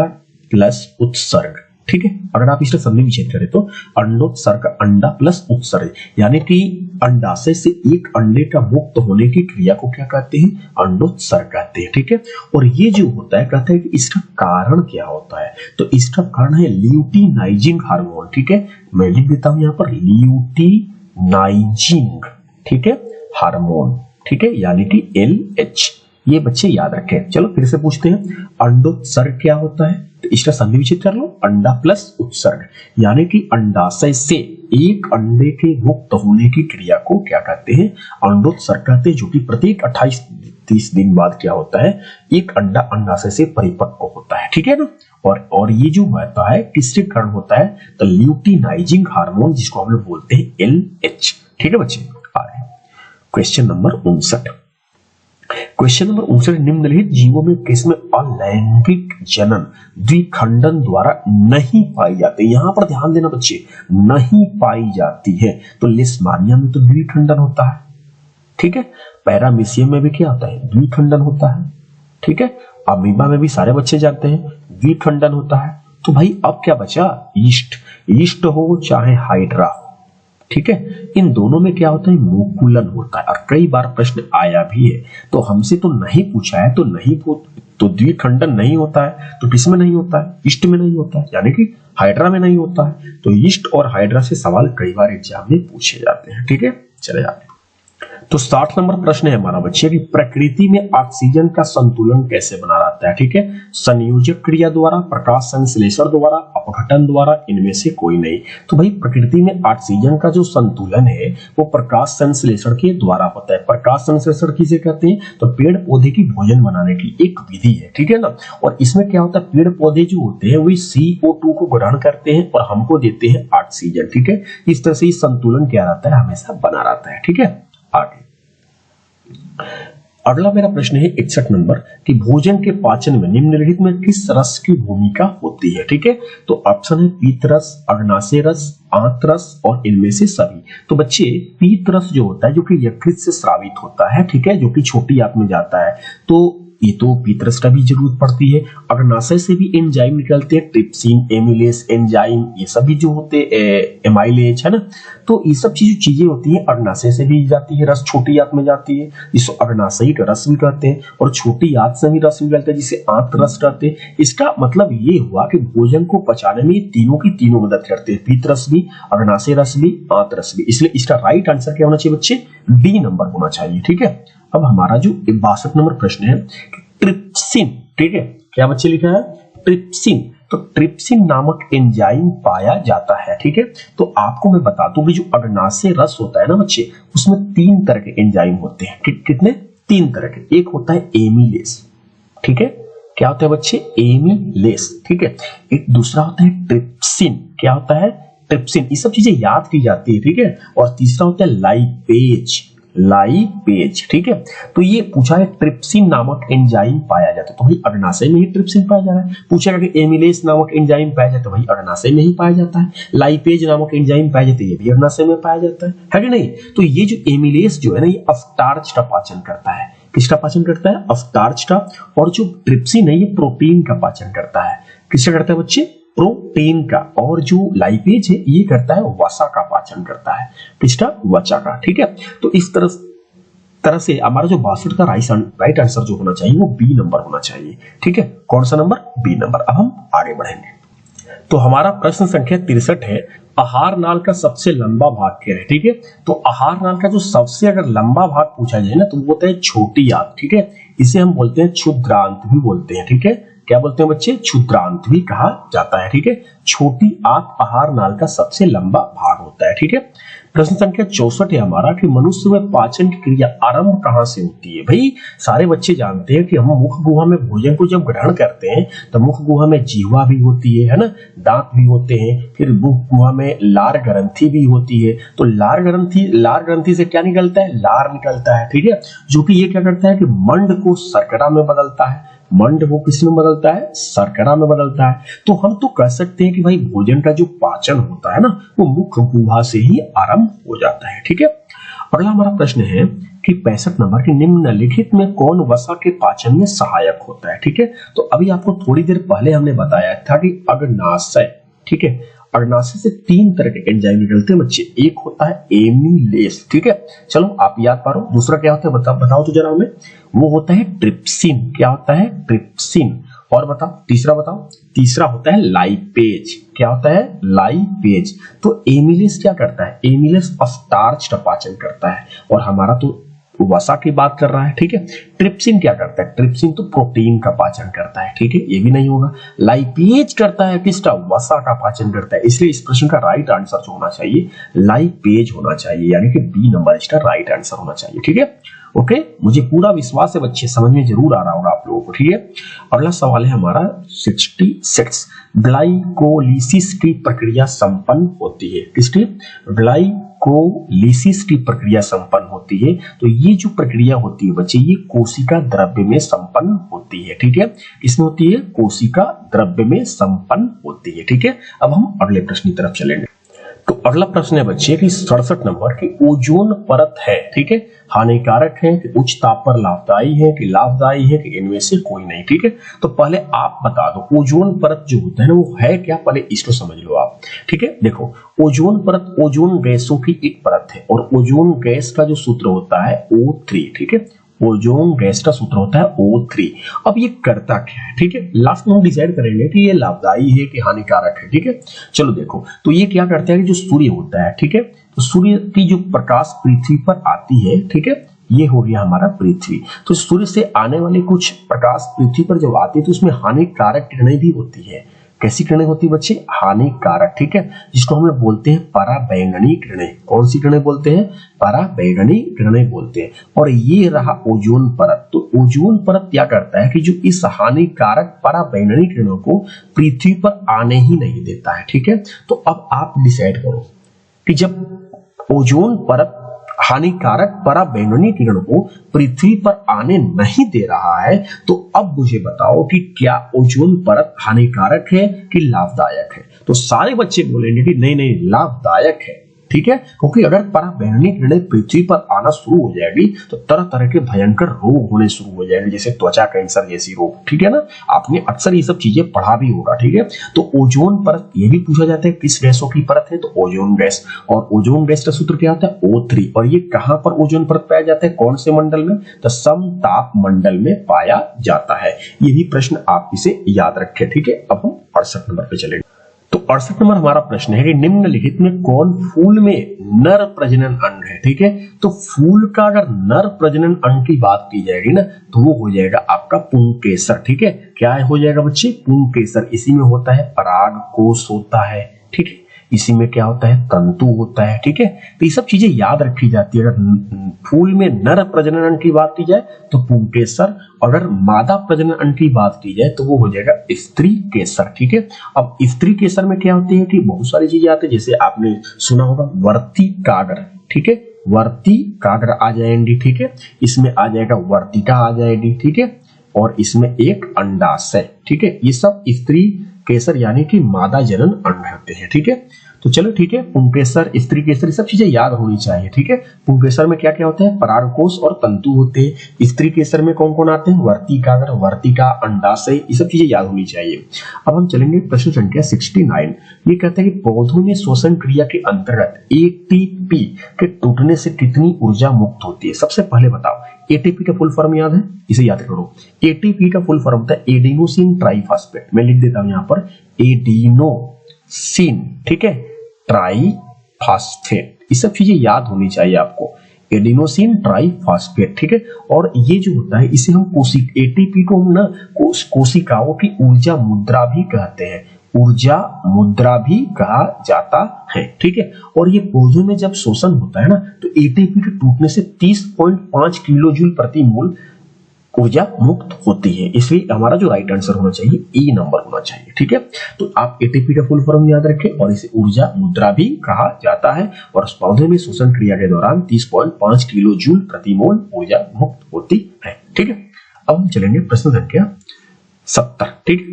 प्लस उत्सर्ग। ठीक है, अगर आप इसका संधि विच्छेद करें तो अंडोत्सर्ग अंडा प्लस उत्सर्ग, यानी कि अंडाशय से एक अंडे का मुक्त होने की क्रिया को क्या कहते हैं, अंडोत्सर्ग कहते हैं। ठीक है, और ये जो होता है कहते हैं कि इसका कारण क्या होता है, तो इसका कारण है ल्यूटिनाइजिंग हार्मोन। ठीक है, मैं लिख देता हूं यहां पर ल्यूटिनाइजिंग, ठीक है, हार्मोन। ठीक है, यानी कि LH, ये बच्चे याद रखें। चलो फिर से पूछते हैं, अंडोत्सर्ग क्या होता है, तो इसका संधि विच्छेद कर लो, अंडा प्लस उत्सर्ग, यानी कि अंडाशय से एक अंडे के मुक्त होने की क्रिया को क्या कहते हैं, अंडोत्सर्ग कहते हैं, जो कि प्रत्येक 28-30 दिन बाद क्या होता है, एक अंडा अंडाशय से परिपक्व होता है। ठीक है ना, और ये जो होता है किसके कारण होता है, तो ल्यूटिनाइजिंग हार्मोन, जिसको हम लोग बोलते हैं LH। ठीक है बच्चे, आगे क्वेश्चन नंबर 59। क्वेश्चन नंबर 59, निम्नलिखित जीवों में किसमें अलैंगिक जनन द्विखंडन द्वारा नहीं पाई जाती है। यहां पर ध्यान देना बच्चे, नहीं पाई जाती है। तो लिस्मानिया में तो द्विखंडन होता है। ठीक है, पैरामीशियम में भी क्या होता है, द्विखंडन होता है। ठीक है, अमीबा में भी सारे बच्चे जानते हैं द्विखंडन होता है। तो भाई अब क्या बचा, ईस्ट हो चाहे हाइड्रा हो। ठीक है, इन दोनों में क्या होता है, मुकुलन होता है। और कई बार प्रश्न आया भी है, तो हमसे तो नहीं पूछा है, तो नहीं तो द्विखंडन नहीं होता है, तो किसमें नहीं होता है, ईस्ट में नहीं होता है, यानी कि हाइड्रा में नहीं होता है। तो ईस्ट और हाइड्रा से सवाल कई बार एग्जाम में पूछे जाते हैं। ठीक है, चले आगे। तो 60 नंबर प्रश्न है हमारा बच्चे कि प्रकृति में ऑक्सीजन का संतुलन कैसे बना रहता है। ठीक है, संयोजक क्रिया द्वारा, प्रकाश संश्लेषण द्वारा, अपघटन द्वारा, इनमें से कोई नहीं। तो भाई प्रकृति में ऑक्सीजन का जो संतुलन है वो प्रकाश संश्लेषण के द्वारा होता है। प्रकाश संश्लेषण किसे कहते हैं, तो पेड़ पौधे की भोजन बनाने की एक विधि है। ठीक है ना, और इसमें क्या होता है, पेड़ पौधे जो होते हैं वही CO2 को ग्रहण करते हैं और हमको देते हैं ऑक्सीजन। ठीक है, इस तरह से संतुलन क्या रहता है, हमेशा बना रहता है। ठीक है, आगे अगला मेरा प्रश्न है 61 नंबर कि भोजन के पाचन में निम्नलिखित में किस रस की भूमिका होती है। ठीक है, तो ऑप्शन है पीत रस, अग्नाशय रस, आंत रस और इनमें से सभी। तो बच्चे पीत रस जो होता है जो कि यकृत से स्रावित होता है, ठीक है, जो कि छोटी आंत में जाता है, तो ये तो पीतरस का भी जरूरत पड़ती है। अग्नाशय से भी एंजाइम निकलते हैं, ट्रिप्सिन, एमिलेज एंजाइम, ये सभी जो होते एमाइलेज है ना, तो ये सब चीजें होती है अग्नाशय से भी जाती है, रस छोटी आंत में जाती है जिसको अग्नाशयिक रस भी कहते हैं, और छोटी आंत से भी रस निकलता है जिसे आंत रस कहते हैं। इसका मतलब ये हुआ कि भोजन को पचाने में तीनों की तीनों मदद करते हैं, पीतरस भी, अग्नाशय रस भी, आंत रस भी। इसलिए इसका राइट आंसर क्या होना चाहिए बच्चे? डी नंबर होना चाहिए। ठीक है, अब हमारा जो 62 नंबर प्रश्न है, ट्रिप्सिन, ठीक है, क्या बच्चे लिखा है? ट्रिप्सिन। तो ट्रिप्सिन नामक एंजाइम पाया जाता है। ठीक है, तो आपको मैं बता दूं कि जो अग्नाशय रस होता है ना बच्चे, उसमें 3 तरह के एंजाइम होते हैं। कितने? 3 तरह के। एक होता है एमिलेज, ठीक है, क्या होता है बच्चे? एमिलेज, ठीक है। एक दूसरा होता है ट्रिप्सिन, क्या होता है? ट्रिप्सिन। ये सब चीजें याद की जाती है, ठीक है। और तीसरा होता है लाइपेज, लाइपेज, ठीक है। तो ये पूछा है ट्रिप्सिन नामक एंजाइम पाया जाता है, तो भाई अग्नाशय में ही ट्रिप्सिन पाया जा रहा है। पूछा कि एमिलेज नामक एंजाइम पाया जाता है, तो भाई अग्नाशय में ही पाया जाता है। लाइपेज नामक एंजाइम पाया जाता है, ये भी अग्नाशय में पाया जाता है कि नहीं? तो ये जो एमिलेज जो है ना, ये स्टार्च का पाचन करता है। किसका पाचन करता है? स्टार्च का। और जो ट्रिप्सिन है, ये प्रोटीन का पाचन करता है। किसका करता है बच्चे? प्रोटीन का। और जो लाइपेज है, ये करता है वसा का पाचन करता है। किसका? वसा का, ठीक है। तो इस तरह से हमारा जो 62 का राइट आंसर जो होना चाहिए वो बी नंबर होना चाहिए। ठीक है, कौन सा नंबर? B number. अब हम आगे बढ़ेंगे। तो हमारा प्रश्न संख्या 63 है, आहार नाल का सबसे लंबा भाग क्या है? ठीक है, तो आहार नाल का जो सबसे अगर लंबा भाग पूछा जाए ना, तो वो होता है छोटी आंत, ठीक है। इसे हम बोलते हैं क्षुद्रांत भी बोलते हैं, ठीक है। क्या बोलते हैं बच्चे? क्षुद्रांत भी कहा जाता है, ठीक है। छोटी आंत आहार नाल का सबसे लंबा भाग होता है, ठीक है। प्रश्न संख्या 64 है हमारा कि मनुष्य में पाचन की क्रिया आरंभ कहां से होती है? भाई सारे बच्चे जानते हैं कि हम मुख गुहा में भोजन को जब ग्रहण करते हैं तो मुख गुहा में जीवा भी होती है ना, दांत भी होते हैं, फिर मुख गुहा में लार ग्रंथि भी होती है। तो लार ग्रंथि से क्या निकलता है? लार निकलता है, ठीक है, जो कि ये क्या करता है कि मंड को शर्करा में बदलता है। मंड वो किस में बदलता है? शर्करा में बदलता है। तो हम तो कह सकते हैं कि भाई भोजन का जो पाचन होता है ना, वो मुख गुहा से ही आरंभ हो जाता है, ठीक है। अगला हमारा प्रश्न है कि 65 नंबर के निम्नलिखित में कौन वसा के पाचन में सहायक होता है? ठीक है, तो अभी आपको थोड़ी देर पहले हमने बताया था कि अग्नाशय, ठीक है, अग्नाशय से 3 तरह के एंजाइम निकलते हैं बच्चे। एक होता है एमिलेज, ठीक है, चलो आप याद पारो। दूसरा क्या होता है बताओ तो जरा हमें। वो होता है ट्रिप्सिन। क्या होता है? ट्रिप्सिन। और बताओ तीसरा, बताओ। तीसरा होता है लाइपेज। क्या होता है? लाइपेज। तो एमिलेज क्या करता है? एमिलेज स्टार्च का पाचन करता है, और हमारा तो वसा की बात कर रहा है, ठीक है। ट्रिप्सिन क्या करता है? ट्रिप्सिन तो प्रोटीन का पाचन करता है, ठीक है, ये भी नहीं होगा। लाइपेज करता है किसका? वसा का पाचन करता है। इसलिए इस प्रश्न का राइट आंसर जो होना चाहिए लाइपेज होना चाहिए, यानी कि बी नंबर इसका राइट आंसर होना चाहिए, ठीक है। ओके, मुझे पूरा विश्वास है बच्चे समझ में जरूर आ रहा होगा आप लोगों को, ठीक है। अगला सवाल है हमारा 66, ग्लाइकोलिसिस की प्रक्रिया संपन्न होती है। किसकी? ग्लाइकोलिसिस की प्रक्रिया संपन्न होती है। तो ये जो प्रक्रिया होती है बच्चे, ये कोशिका द्रव्य में संपन्न होती है, ठीक है। इसमें होती है कोशिका द्रव्य में संपन्न होती है, ठीक है। अब हम अगले प्रश्न की तरफ चलेंगे। तो अगला प्रश्न है बच्चे कि 67 नंबर की ओजोन परत है, ठीक है, हानिकारक है कि उच्च ताप पर लाभदायी है कि लाभदायी है कि इनमें से कोई नहीं, ठीक है। तो पहले आप बता दो ओजोन परत जो होता है ना, वो है क्या? पहले इसको समझ लो आप, ठीक है। देखो, ओजोन परत ओजोन गैसों की एक परत है, और ओजोन गैस का जो सूत्र होता है O3, ठीक है। ओजोन गैस का सूत्र होता है O3। अब ये करता क्या है? ठीक है, लास्ट में हम डिसाइड करेंगे कि ये लाभदायी है कि हानिकारक है, ठीक है। चलो देखो, तो ये क्या करता है कि जो सूर्य होता है, ठीक है, तो सूर्य की जो प्रकाश पृथ्वी पर आती है, ठीक है, ये हो गया हमारा पृथ्वी। तो सूर्य से आने वाले कुछ प्रकाश पृथ्वी पर जब आती है तो उसमें हानिकारक किरणें भी होती है। कैसी किरणें होती है बच्चे? हानिकारक, ठीक है, जिसको हम लोग बोलते हैं पराबैंगनी किरणें। कौन सी किरणें बोलते हैं? पराबैंगनी किरणें बोलते हैं। और ये रहा ओजोन परत। तो ओजोन परत क्या करता है कि जो इस हानिकारक पराबैंगनी किरणों को पृथ्वी पर आने ही नहीं देता है, ठीक है। तो अब आप डिसाइड करो कि जब ओजोन परत हानिकारक पराबैंगनी किरण को पृथ्वी पर आने नहीं दे रहा है, तो अब मुझे बताओ कि क्या ओजोन परत हानिकारक है कि लाभदायक है? तो सारे बच्चे बोलेंगे कि नहीं नहीं लाभदायक है, ठीक है, क्योंकि अगर पराबैंगनी किरणें पृथ्वी पर आना शुरू हो जाएगी तो तरह तरह के भयंकर रोग होने शुरू हो जाएंगे, जैसे त्वचा कैंसर जैसी रोग, ठीक है ना। आपने अक्सर ये सब चीजें पढ़ा भी होगा, ठीक है। तो ओजोन परत, ये भी पूछा जाता है किस गैसों की परत है, तो ओजोन गैस। और ओजोन गैस का सूत्र क्या होता है, O3। और ये कहां पर ओजोन परत पाया जाता है, कौन से मंडल में, तो समताप मंडल में पाया जाता है। ये भी प्रश्न आप इसे याद रखें, ठीक है। अब हम 68 नंबर पे चलेंगे। तो 68 नंबर हमारा प्रश्न है कि निम्नलिखित में कौन फूल में नर प्रजनन अंग है, ठीक है। तो फूल का अगर नर प्रजनन अंग की बात की जाएगी ना, तो वो हो जाएगा आपका पुंकेसर, ठीक है। क्या हो जाएगा बच्चे, पुंकेसर। इसी में होता है पराग कोश होता है, ठीक है। इसी में क्या होता है, तंतु होता है, ठीक है। तो ये सब चीजें याद रखी जाती है। अगर फूल में नर प्रजनन अंग की बात की जाए तो पुंकेसर, अगर मादा प्रजनन अंग की बात की जाए तो वो हो जाएगा स्त्री केसर, ठीक है। अब स्त्री केसर में क्या होती है कि बहुत सारी चीजें आती है, जैसे आपने सुना होगा वर्ती कागर, ठीक है, वर्ती कागर आ जाएंगी, ठीक है। इसमें आ जाएगा वर्तिका आ जाएगी, ठीक है। और इसमें एक अंडाशय, ठीक है। ये सब स्त्री केसर यानी कि मादा जनन अंग होते हैं, ठीक है। तो चलो ठीक है, पुंकेसर, स्त्री केसर, ये सब चीजें याद होनी चाहिए, ठीक है। पुंकेसर में क्या क्या होते हैं, परागकोश और तंतु होते हैं। स्त्री केसर में कौन कौन आते हैं, वर्तिका, वर्तिका, अंडाशय, ये सब चीजें याद होनी चाहिए। अब हम चलेंगे प्रश्न संख्या 69। ये कहता है कि पौधों में श्वसन क्रिया के अंतर्गत एटीपी के टूटने से कितनी ऊर्जा मुक्त होती है। सबसे पहले बताओ, एटीपी का फुल फॉर्म याद है, इसे याद करो। एटीपी का फुल फॉर्म होता है एडिनोसिन ट्राइफॉस्फेट। मैं लिख देता हूं यहां पर एडिनोसिन, ठीक है, ट्राइफॉस्फेट। ये सब चीजें याद होनी चाहिए आपको, एडिनोसिन ट्राइफॉस्फेट, ठीक है। और ये जो होता है इसे हम एटीपी को हम ना कोशिकाओं की ऊर्जा मुद्रा भी कहते हैं, ऊर्जा मुद्रा भी कहा जाता है, ठीक है। और ये पौधों में जब शोषण होता है ना, तो एटीपी के टूटने से 30.5 किलो जूल प्रति मोल ऊर्जा मुक्त होती है। इसलिए हमारा जो राइट आंसर होना चाहिए ई नंबर होना चाहिए, ठीक है। तो आप एटीपी का फुल फॉर्म याद रखें, और इसे ऊर्जा मुद्रा भी कहा जाता है। और उस पौधे में श्वसन क्रिया के दौरान 30.5 किलो जूल प्रति मोल ऊर्जा मुक्त होती है, ठीक है। अब हम चलेंगे प्रश्न संख्या 70, ठीक।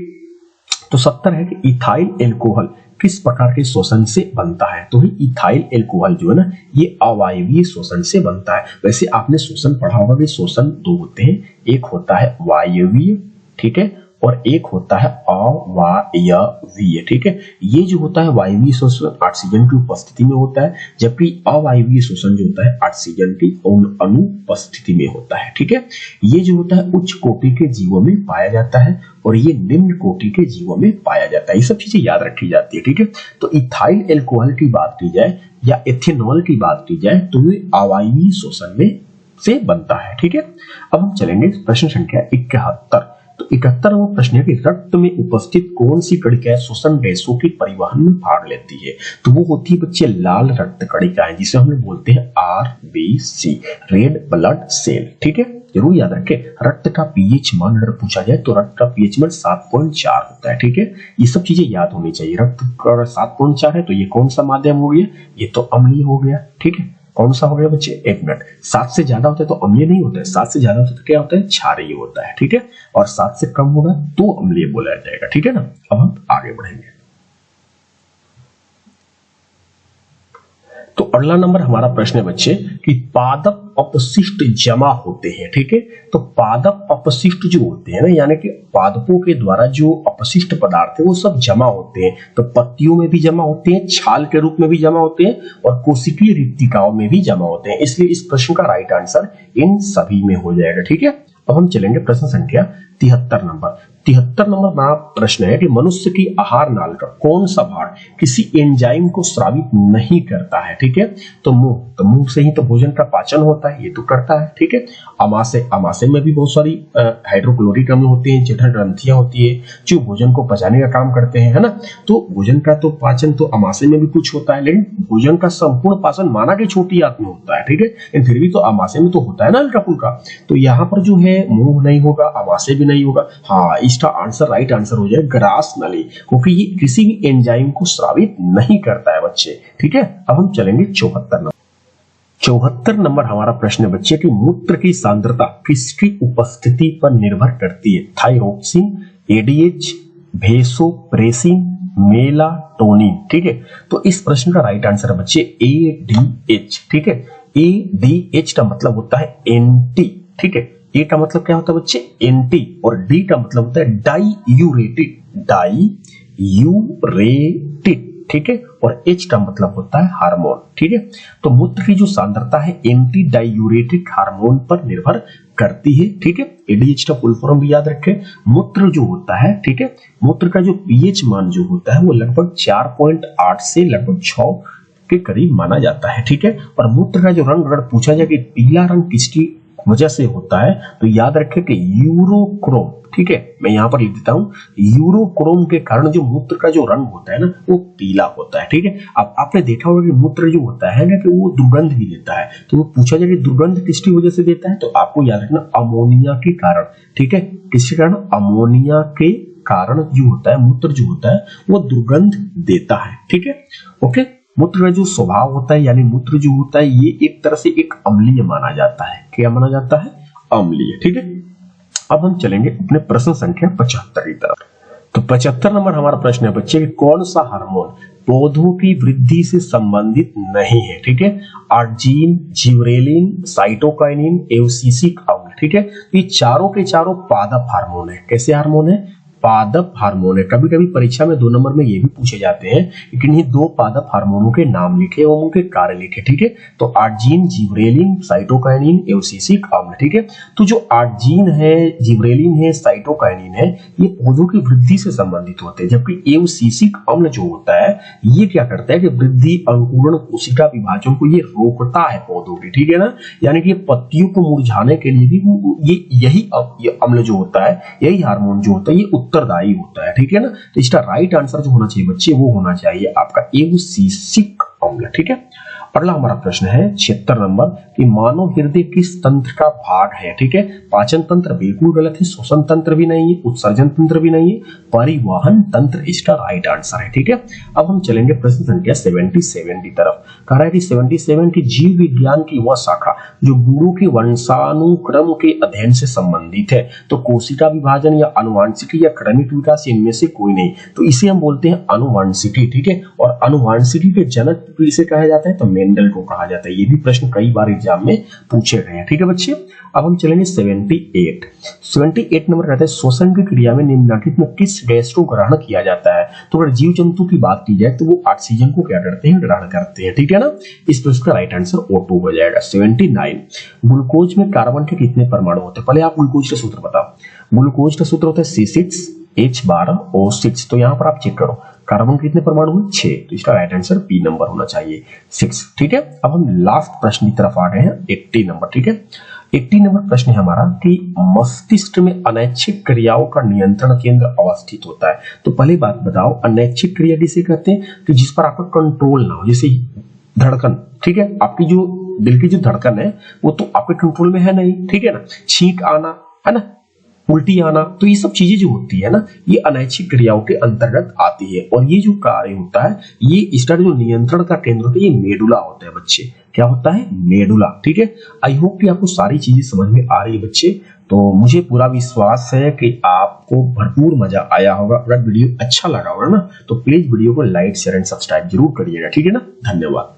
तो 70 है कि इथाइल एल्कोहल किस प्रकार के शोषण से बनता है। तो इथाइल एल्कोहल जो है ना, ये अवायवीय शोषण से बनता है। वैसे आपने शोषण पढ़ा होगा कि शोषण दो होते हैं, एक होता है वायवीय, ठीक है, और एक होता है अवायवीय, ठीक है। ये जो होता है वायवीय शोषण ऑक्सीजन की उपस्थिति में होता है, जबकि अवायवीय शोषण जो होता है ऑक्सीजन की अनुपस्थिति में होता है, ठीक है। ये जो होता है उच्च कोटि के जीवों में पाया जाता है और ये निम्न कोटि के जीवों में पाया जाता है। ये सब चीजें याद रखी जाती है, ठीक है। तो इथाइल एल्कोहल की बात की जाए या एथेनॉल की बात की जाए तो ये अवायवीय शोषण में से बनता है, ठीक है। अब हम चलेंगे प्रश्न संख्या 71। तो 71वां प्रश्न है कि रक्त में उपस्थित कौन सी कणिकाएं श्वसन गैसों के परिवहन में भाग लेती है। तो वो होती है बच्चे लाल रक्त कणिकाएं, जिसे हम लोग बोलते हैं RBC, रेड ब्लड सेल, ठीक है। जरूर याद रखें, रक्त का पीएच मान अगर पूछा जाए तो रक्त का पीएच मान 7.4 होता है, ठीक है। ये सब चीजें याद होनी चाहिए। रक्त का 7.4 है तो ये कौन सा माध्यम हो गया, ये तो अम्लीय हो गया, ठीक है। कौन सा हो गया बच्चे, एक मिनट, 7 से ज्यादा होता है तो अम्लीय नहीं होता है, 7 से ज्यादा होता है तो क्या होता है, क्षारीय होता है, ठीक है। और 7 से कम होगा तो अम्लीय बोला जाएगा, ठीक है ना। अब हम आगे बढ़ेंगे। तो अगला नंबर हमारा प्रश्न है बच्चे कि पादप अपशिष्ट जमा होते हैं, ठीक है। तो पादप अपशिष्ट जो होते हैं ना, यानी कि पादपों के द्वारा जो अपशिष्ट पदार्थ है वो सब जमा होते हैं। तो पत्तियों में भी जमा होते हैं, छाल के रूप में भी जमा होते हैं और कोशिकीय रिक्तिकाओं में भी जमा होते हैं। इसलिए इस प्रश्न का राइट आंसर इन सभी में हो जाएगा, ठीक है। अब हम चलेंगे प्रश्न संख्या 73 नंबर। 73 नंबर हमारा प्रश्न है कि मनुष्य की आहार नाल का कौन सा भाग किसी एंजाइम को स्रावित नहीं करता है, ठीक है। तो मुंह से ही तो भोजन का पाचन होता है, ये तो करता है, ठीक है। आमाशय में भी बहुत सारी हाइड्रोक्लोरिक अम्ल होते हैं, जठर ग्रंथियां होती है जो भोजन को पचाने का काम करते हैं, है ना। तो भोजन का तो पाचन तो आमाशय में भी कुछ होता है, लेकिन भोजन का संपूर्ण पाचन माना कि छोटी आंत में होता है, ठीक है। लेकिन फिर भी तो आमाशय में तो होता है ना हल्का फुल्का। तो यहाँ पर जो है मुंह नहीं होगा, आमाशय भी नहीं होगा। हाँ, इसका आंसर राइट आंसर हो जाए ग्रास नली, क्योंकि ये किसी भी एंजाइम को स्रावित नहीं करता है बच्चे, ठीक है। अब हम चलेंगे 74 नंबर। 74 नंबर हमारा प्रश्न है बच्चे कि मूत्र की सांद्रता किसकी उपस्थिति पर निर्भर करती है। Thyroxine, ADH, vasopressin, melatonin. ठीक है, तो इस प्रश्न का राइट आंसर है बच्चे ADH। ठीक है, ADH का मतलब होता है एंटी। ठीक है, ए का मतलब क्या होता है बच्चे एंटी, और डी का मतलब होता है डाईयूरेटिक, डाईयूरेटिक। ठीक है, और एच का मतलब होता है हार्मोन। ठीक है, तो मूत्र की जो सांद्रता है एंटी डाईयूरेटिक हार्मोन पर निर्भर करती है। ठीक है, एडीएच का फुल फॉर्म भी याद रखें। मूत्र जो होता है, ठीक है, मूत्र का जो पीएच मान जो होता है वो लगभग 4.8 से लगभग 6 के करीब माना जाता है। ठीक है, और मूत्र का जो रंग अगर पूछा जाए कि पीला रंग किसकी वजह से होता है, तो याद रखें कि यूरोक्रोम। ठीक है, मैं यहां पर लिख देता हूं, यूरोक्रोम के कारण जो मूत्र का जो रंग होता है ना वो पीला होता है। ठीक है, अब आपने देखा होगा कि मूत्र जो होता है ना कि वो दुर्गंध भी देता है, तो वो पूछा जाए कि दुर्गंध किसकी वजह से देता है, तो आपको याद रखना अमोनिया के कारण। ठीक है, किसके कारण, अमोनिया के कारण जो होता है मूत्र जो होता है वो दुर्गंध देता है। ठीक है, ओके। मूत्र का जो स्वभाव होता है यानी मूत्र जो होता है ये एक तरह से एक अम्लीय माना जाता है। क्या माना जाता है, अम्लीय। ठीक है, अब हम चलेंगे अपने प्रश्न संख्या 75 की तरफ। तो 75 नंबर हमारा प्रश्न है बच्चे कि कौन सा हार्मोन पौधों की वृद्धि से संबंधित नहीं है। ठीक है, अर्जीन, जिबरेलिन, साइटोकाइनिन, एवसीसिक अम्ल। ठीक है, ये चारों के चारों पादप हार्मोन है। कैसे हार्मोन है, पादप हार्मोन है। कभी कभी परीक्षा में 2 नंबर में ये भी पूछे जाते हैं कि किन्हीं 2 पादप हार्मोनों के नाम लिखे और उनके कार्य लिखे। ठीक है, तो अर्जीन, जिबरेलिन, साइटोकाइनिन, एवसीसिक अम्ल। ठीक है, तो जो अर्जीन है, जिबरेलिन है, साइटोकाइनिन है, ये पौधों की वृद्धि से संबंधित होते हैं, जबकि एवसीसिक अम्ल जो होता है ये क्या करता है कि वृद्धि, अंकुरण, कोशिका विभाजन को ये रोकता है पौधों की। ठीक है ना, यानी कि पत्तियों को मुरझाने के लिए भी ये यही अम्ल जो होता है, यही हार्मोन जो होता है ये उत्तरदायी होता है। ठीक है ना, तो इसका राइट आंसर जो होना चाहिए बच्चे वो होना चाहिए आपका एवसीसिक अम्ल। ठीक है, अगला हमारा प्रश्न है 76 नंबर कि मानव हृदय किस तंत्र का भाग है। ठीक है, पाचन तंत्र बिल्कुल गलत है, श्वसन तंत्र भी नहीं है, उत्सर्जन तंत्र भी नहीं है, परिवहन तंत्र इसका राइट आंसर है। ठीक है, अब हम चलेंगे प्रश्न संख्या 77 की तरफ। कह रहा है कि 77 की जीव विज्ञान की वह शाखा जो गुणों के वंशानुक्रम के अध्ययन से संबंधित है, तो कोशिका विभाजन या अनुवांशिकी या क्रमिक विकास इनमें से कोई नहीं, तो इसे हम बोलते हैं अनुवांशिकी। ठीक है, और अनुवांशिकी के जनक इसे कहा जाता है तो मेंडल को कहा जाता है। ये भी प्रश्न कई बार एग्जाम में पूछे गए हैं। ठीक है बच्चे, अब हम चलेंगे 78 नंबर कहता है श्वसन की क्रिया में निम्नलिखित में किस गैस को ग्रहण किया जाता है। तो अगर जीव जंतु की बात की जाए तो वो ऑक्सीजन को क्या करते हैं, ग्रहण करते हैं। ठीक है ना, इस प्रश्न का राइट आंसर O2 हो जाएगा। 79 ग्लूकोज में कार्बन के कितने परमाणु होते हैं। पहले आप ग्लूकोज का सूत्र बताओ। ग्लूकोज का सूत्र होता है C6H12O6। तो यहाँ पर आप चेक करो कार्बन कितने परमाणु हैं, 6, तो इसका राइट आंसर बी नंबर होना चाहिए 6। ठीक है, अब हम लास्ट प्रश्न की तरफ आ गए हैं 80 नंबर। ठीक है, 80 नंबर प्रश्न है हमारा कि मस्तिष्क में अनैच्छिक क्रियाओं का नियंत्रण केंद्र अवस्थित होता है। तो पहले बात बताओ अनैच्छिक क्रिया किसे कहते हैं, कि जिस पर आपका कंट्रोल ना हो, जैसे धड़कन। ठीक है, आपकी जो दिल की जो धड़कन है वो तो आपके कंट्रोल में है नहीं। ठीक है ना, छींक आना है ना, उल्टी आना, तो ये सब चीजें जो होती है ना ये अनैच्छिक क्रियाओं के अंतर्गत आती है। और ये जो कार्य होता है ये इसका जो नियंत्रण का केंद्र होता है ये मेडुला होता है बच्चे। क्या होता है, मेडुला। ठीक है, आई होप कि आपको सारी चीजें समझ में आ रही है बच्चे। तो मुझे पूरा विश्वास है कि आपको भरपूर मजा आया होगा। अगर वीडियो अच्छा लगा होगा ना तो प्लीज वीडियो को लाइक, शेयर एंड सब्सक्राइब जरूर करिएगा। ठीक है ना, धन्यवाद।